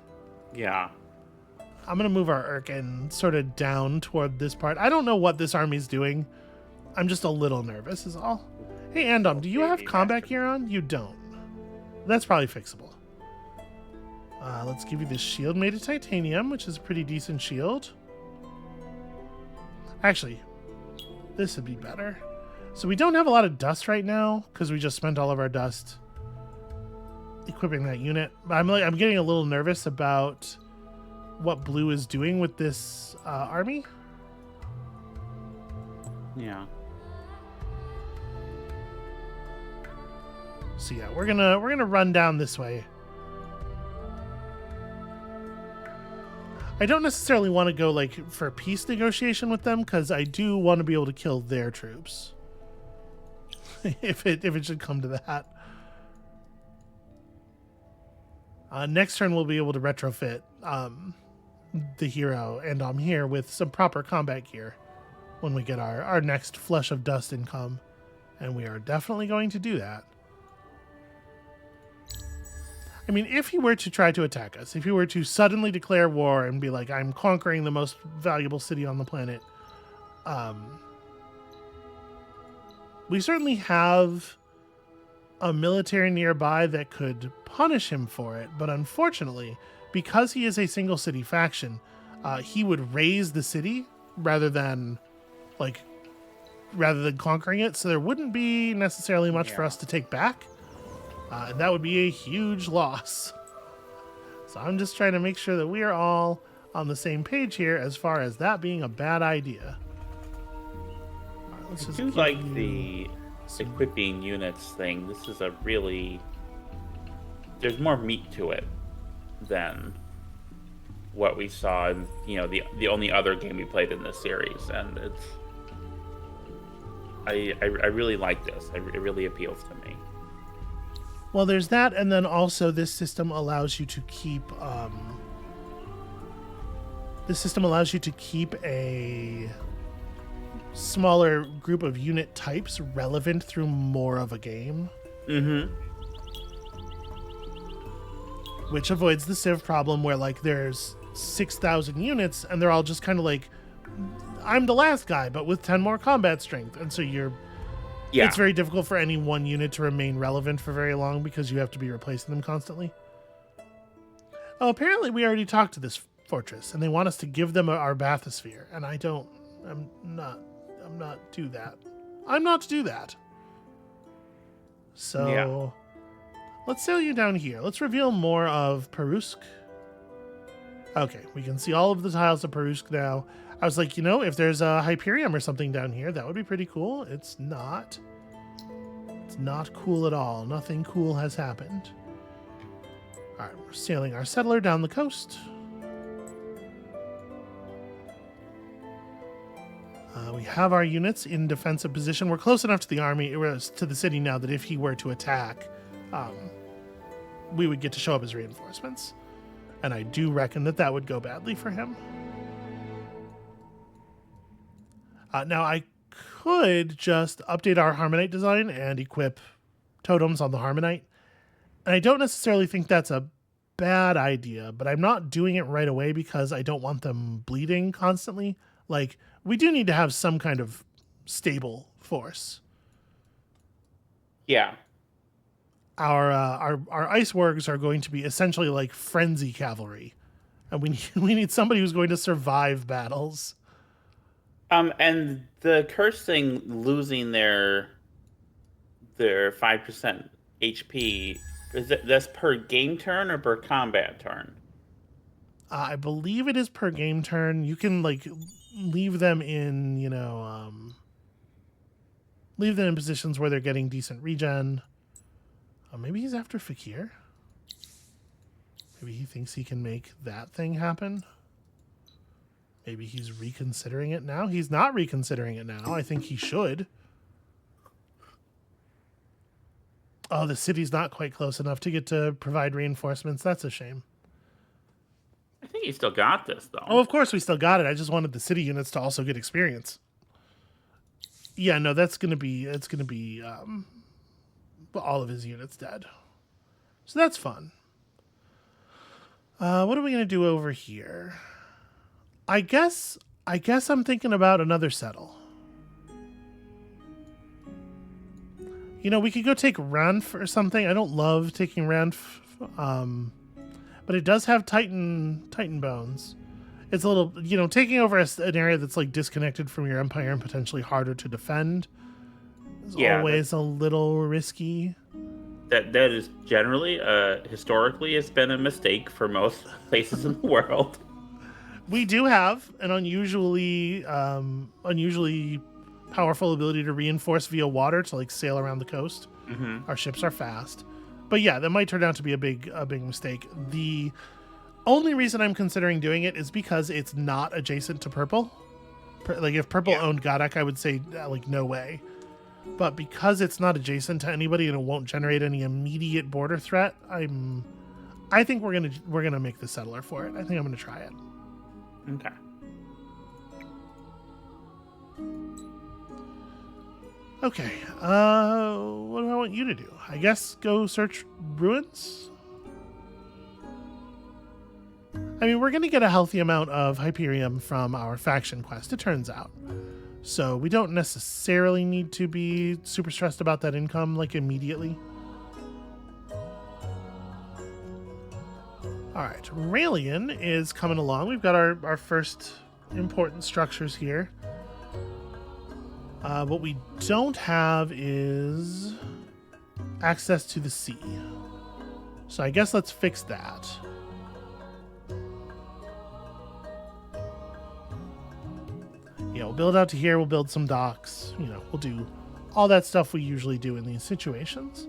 Yeah. I'm going to move our Urkan sort of down toward this part. I don't know what this army's doing. I'm just a little nervous is all. Hey, Andom, do you have combat gear on? You don't. That's probably fixable. Let's give you this shield made of titanium, which is a pretty decent shield. Actually, this would be better. So we don't have a lot of dust right now because we just spent all of our dust equipping that unit. I'm getting a little nervous about what Blue is doing with this army. Yeah. So yeah, we're gonna run down this way. I don't necessarily want to go like for peace negotiation with them, because I do want to be able to kill their troops. if it should come to that. Next turn we'll be able to retrofit the hero, and I'm here with some proper combat gear when we get our next flush of dust income, and we are definitely going to do that. I mean, if he were to try to attack us, if he were to suddenly declare war and be like, I'm conquering the most valuable city on the planet, we certainly have a military nearby that could punish him for it, but unfortunately, because he is a single city faction, he would raise the city rather than conquering it, so there wouldn't be necessarily much for us to take back. And that would be a huge loss. So I'm just trying to make sure that we are all on the same page here as far as that being a bad idea. All right, let's just I do like the equipping units thing. This is a really... There's more meat to it than what we saw in, the only other game we played in this series. And it's... I really like this. It really appeals to me. Well, there's that, and then also this system allows you to keep a smaller group of unit types relevant through more of a game. Mm-hmm. Which avoids the Civ problem where there's 6,000 units and they're all just kind of like, I'm the last guy, but with 10 more combat strength, and so it's very difficult for any one unit to remain relevant for very long because you have to be replacing them constantly. Oh, apparently we already talked to this fortress and they want us to give them our bathysphere, and I'm not to do that. So let's sail you down here. Let's reveal more of Perusk. Okay, we can see all of the tiles of Perusk now. I was like, if there's a Hyperion or something down here, that would be pretty cool. It's not. It's not cool at all. Nothing cool has happened. All right, we're sailing our settler down the coast. We have our units in defensive position. We're close enough to the army, to the city now, that if he were to attack, we would get to show up as reinforcements. And I do reckon that would go badly for him. Now, I could just update our Harmonite design and equip totems on the Harmonite. And I don't necessarily think that's a bad idea, but I'm not doing it right away because I don't want them bleeding constantly. Like, we do need to have some kind of stable force. Yeah. Our ice wargs are going to be essentially like frenzy cavalry, and we need somebody who's going to survive battles. And the curse thing losing their 5% HP, that's per game turn or per combat turn? I believe it is per game turn. You can like leave them in, leave them in positions where they're getting decent regen. Maybe he's after Fakir. Maybe he thinks he can make that thing happen. Maybe he's reconsidering it now. He's not reconsidering it now. I think he should. Oh, the city's not quite close enough to get to provide reinforcements. That's a shame. I think he still got this, though. Oh, of course we still got it. I just wanted the city units to also get experience. Yeah, no, it's going to be all of his units dead. So that's fun. What are we going to do over here? I guess I'm thinking about another settle. We could go take Ranf or something. I don't love taking Ranf, but it does have Titan bones. It's a little, taking over an area that's like disconnected from your empire and potentially harder to defend is always a little risky. That is generally, historically, has been a mistake for most places in the world. We do have an unusually powerful ability to reinforce via water to like sail around the coast. Mm-hmm. Our ships are fast, but yeah, that might turn out to be a big mistake. The only reason I'm considering doing it is because it's not adjacent to purple. Like if purple owned Godok, I would say like no way. But because it's not adjacent to anybody and it won't generate any immediate border threat, I think we're gonna make the settler for it. I think I'm gonna try it. Okay. Okay. What do I want you to do? I guess go search ruins. I mean, we're gonna get a healthy amount of Hyperium from our faction quest, it turns out. So we don't necessarily need to be super stressed about that income, like, immediately. All right, Raelian is coming along. We've got our first important structures here. What we don't have is access to the sea. So I guess let's fix that. We'll build out to here, we'll build some docks, we'll do all that stuff we usually do in these situations.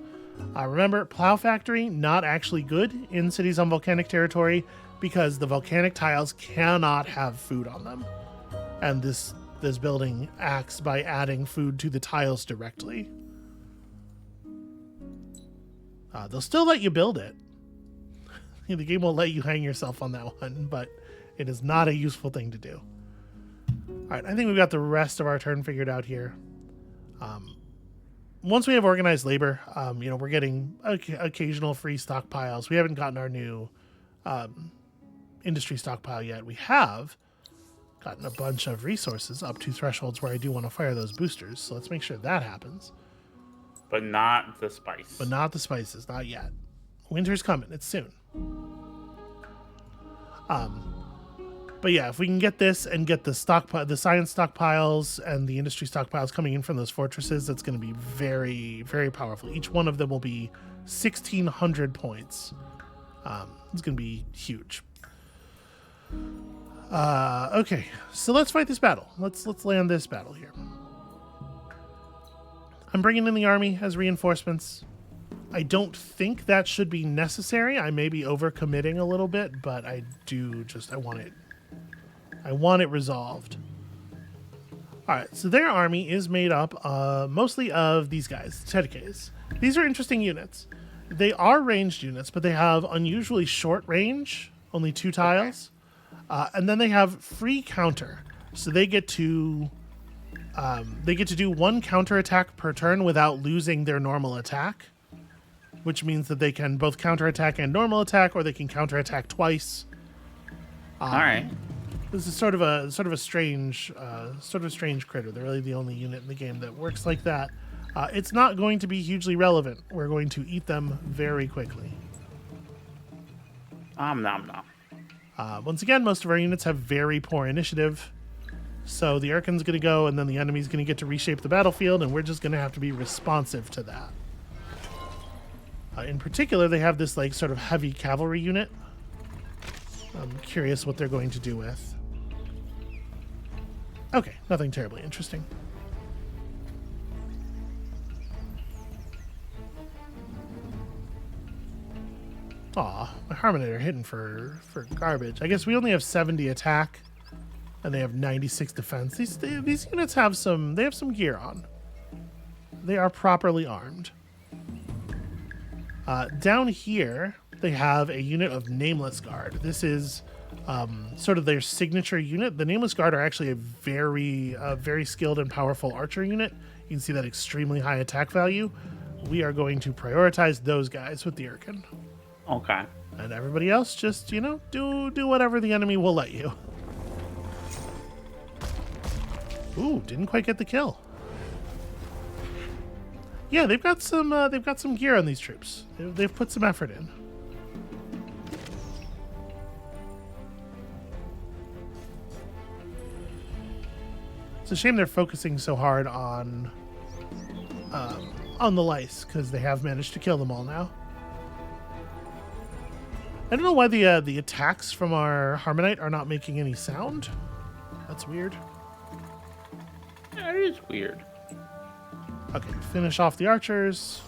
Remember, Plow Factory, not actually good in cities on volcanic territory because the volcanic tiles cannot have food on them. And this building acts by adding food to the tiles directly. They'll still let you build it. The game will let you hang yourself on that one, but it is not a useful thing to do. All right, I think we've got the rest of our turn figured out here. Once we have organized labor, we're getting occasional free stockpiles. We haven't gotten our new industry stockpile yet. We have gotten a bunch of resources up to thresholds where I do want to fire those boosters. So let's make sure that happens. But not the spice. But not the spices, not yet. Winter's coming. It's soon. But yeah, if we can get this and get the science stockpiles and the industry stockpiles coming in from those fortresses, that's going to be very, very powerful. Each one of them will be 1,600 points. It's going to be huge. Okay, so let's fight this battle. Let's land this battle here. I'm bringing in the army as reinforcements. I don't think that should be necessary. I may be overcommitting a little bit, but I want it resolved. All right, so their army is made up mostly of these guys, Tedekes. These are interesting units. They are ranged units, but they have unusually short range, only 2 Okay. tiles. And then they have free counter. So they get to do 1 counter attack per turn without losing their normal attack, which means that they can both counter attack and normal attack, or they can counter attack twice. All right. This is sort of a strange critter. They're really the only unit in the game that works like that. It's not going to be hugely relevant. We're going to eat them very quickly. Nom nom. Once again, most of our units have very poor initiative. So the Urkan's going to go, and then the enemy's going to get to reshape the battlefield, and we're just going to have to be responsive to that. In particular, they have this like sort of heavy cavalry unit. I'm curious what they're going to do with. Okay, nothing terribly interesting. Aw, my Harmonite are hitting for garbage. I guess we only have 70 attack, and they have 96 defense. These units have some gear on. They are properly armed. Down here, they have a unit of Nameless Guard. This is sort of their signature unit. The Nameless Guard are actually a very skilled and powerful archer unit. You can see that extremely high attack value. We are going to prioritize those guys with the Urkan. Okay. And everybody else just, do whatever the enemy will let you. Ooh, didn't quite get the kill. Yeah, they've got some gear on these troops. They've put some effort in. It's a shame they're focusing so hard on the lice, because they have managed to kill them all now. I don't know why the attacks from our Harmonite are not making any sound. That's weird. That is weird. Okay, finish off the archers.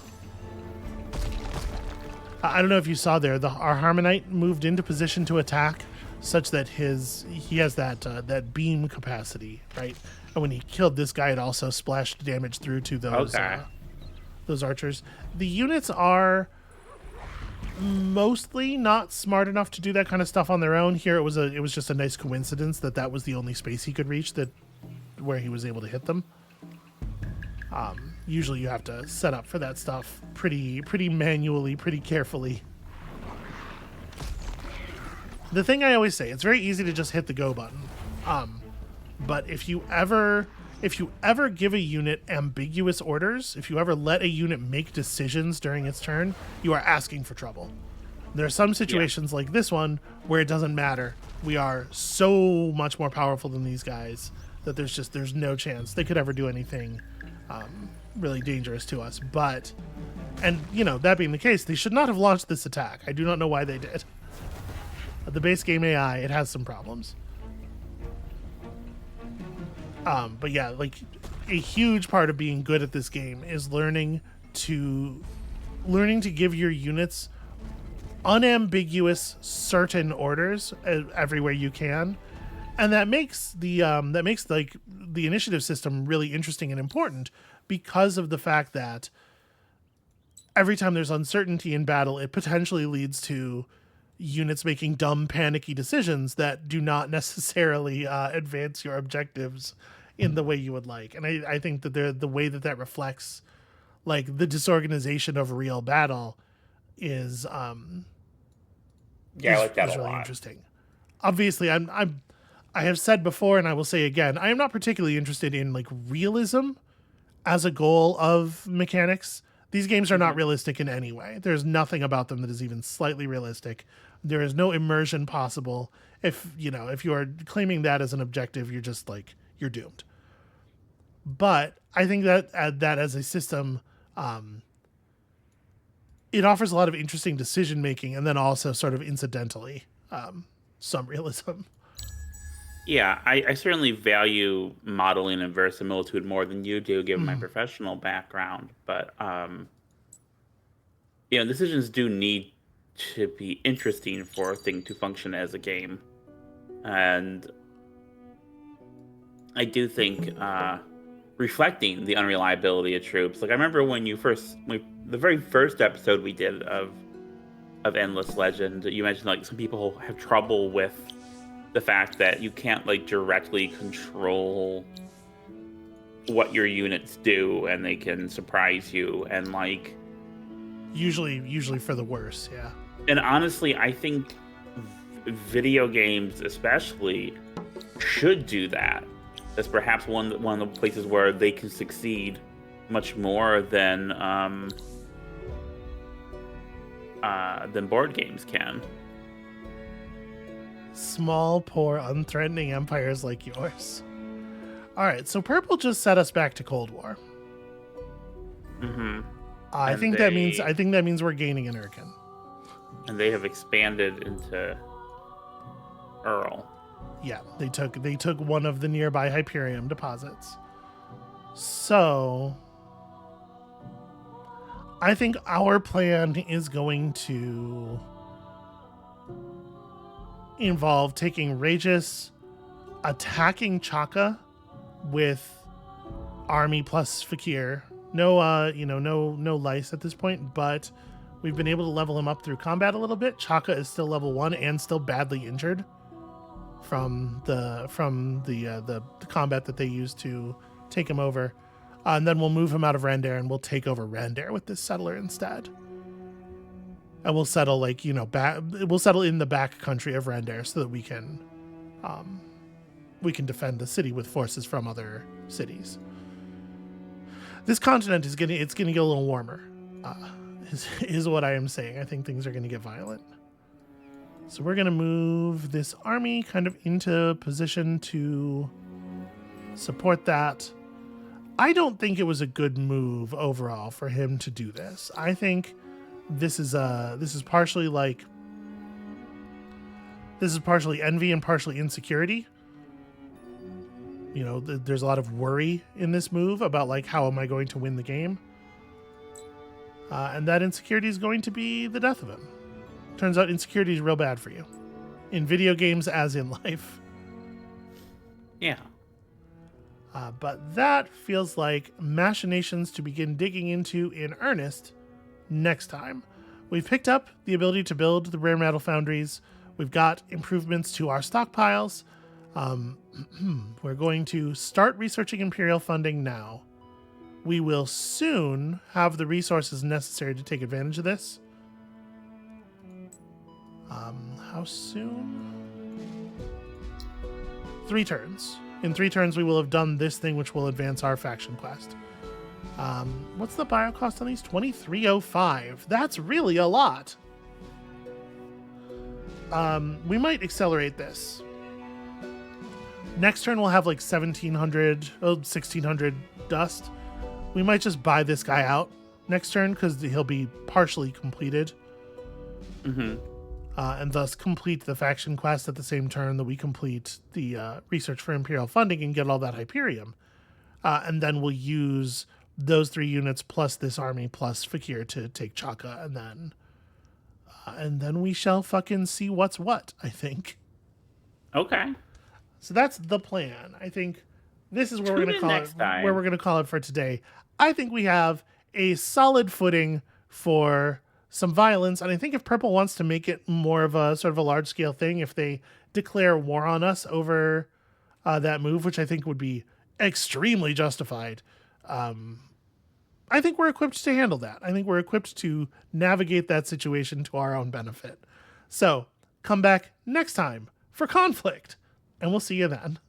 I don't know if you saw there, our Harmonite moved into position to attack, such that he has that beam capacity, right? And when he killed this guy, it also splashed damage through to those archers. The units are mostly not smart enough to do that kind of stuff on their own. Here, it was just a nice coincidence that was the only space he could reach where he was able to hit them. Usually you have to set up for that stuff pretty manually, pretty carefully. The thing I always say, it's very easy to just hit the go button. But if you ever give a unit ambiguous orders, if you ever let a unit make decisions during its turn, you are asking for trouble. There are some situations like this one where it doesn't matter. We are so much more powerful than these guys that there's no chance they could ever do anything really dangerous to us. But, and that being the case, they should not have launched this attack. I do not know why they did. The base game AI, it has some problems. But yeah, like a huge part of being good at this game is learning to give your units unambiguous, certain orders everywhere you can, and that makes the initiative system really interesting and important because of the fact that every time there's uncertainty in battle, it potentially leads to units making dumb, panicky decisions that do not necessarily advance your objectives in the way you would like. And I think that the way that reflects like the disorganization of real battle is I like that a really lot. interesting. Obviously, I have said before, and I will say again, I am not particularly interested in like realism as a goal of mechanics. These games are not realistic in any way. There's nothing about them that is even slightly realistic. There is no immersion possible. If you are claiming that as an objective, you're just like, you're doomed. But I think that as a system, it offers a lot of interesting decision making, and then also sort of incidentally, some realism. Yeah, I certainly value modeling and verisimilitude more than you do, given my professional background. But decisions do need to be interesting for a thing to function as a game, and I do think reflecting the unreliability of troops. Like I remember when the very first episode we did of Endless Legend, you mentioned like some people have trouble with the fact that you can't like directly control what your units do, and they can surprise you, and like usually for the worse. Yeah. And honestly, I think video games especially should do that. That's perhaps one of the places where they can succeed much more than board games can. Small, poor, unthreatening empires like yours. All right, so purple just set us back to Cold War. Mm-hmm. I think that means we're gaining an Urkan. And they have expanded into Earl. Yeah, they took one of the nearby Hyperium deposits. So I think our plan is going to involve taking Regis, attacking Chaka with army plus Fakir. No lice at this point, but we've been able to level him up through combat a little bit. Chaka is still level 1 and still badly injured from the combat that they used to take him over. And then we'll move him out of Randare and we'll take over Randare with this settler instead. And we'll settle we'll settle in the back country of Randare so that we can defend the city with forces from other cities. This continent is gonna get a little warmer, is what I am saying. I think things are gonna get violent. So we're gonna move this army kind of into position to support that. I don't think it was a good move overall for him to do this. I think this is partially envy and partially insecurity. You know, there's a lot of worry in this move about like, how am I going to win the game? And that insecurity is going to be the death of him. Turns out insecurity is real bad for you. In video games as in life. Yeah. But that feels like machinations to begin digging into in earnest next time. We've picked up the ability to build the rare metal foundries. We've got improvements to our stockpiles. We're going to start researching Imperial funding now. We will soon have the resources necessary to take advantage of this. How soon? 3 turns. In 3 turns, we will have done this thing, which will advance our faction quest. What's the bio cost on these? 2305. That's really a lot. We might accelerate this. Next turn, we'll have like 1600 dust. We might just buy this guy out next turn because he'll be partially completed. Mm-hmm. And thus complete the faction quest at the same turn that we complete the research for Imperial funding and get all that Hyperium. And then we'll use those 3 units plus this army plus Fakir to take Chaka, and then we shall fucking see what's what, I think. Okay. So that's the plan. I think this is where we're going to call it for today. I think we have a solid footing for some violence, and I think if Purple wants to make it more of a sort of a large scale thing, if they declare war on us over that move, which I think would be extremely justified, I think we're equipped to handle that. I think we're equipped to navigate that situation to our own benefit. So come back next time for conflict, and we'll see you then.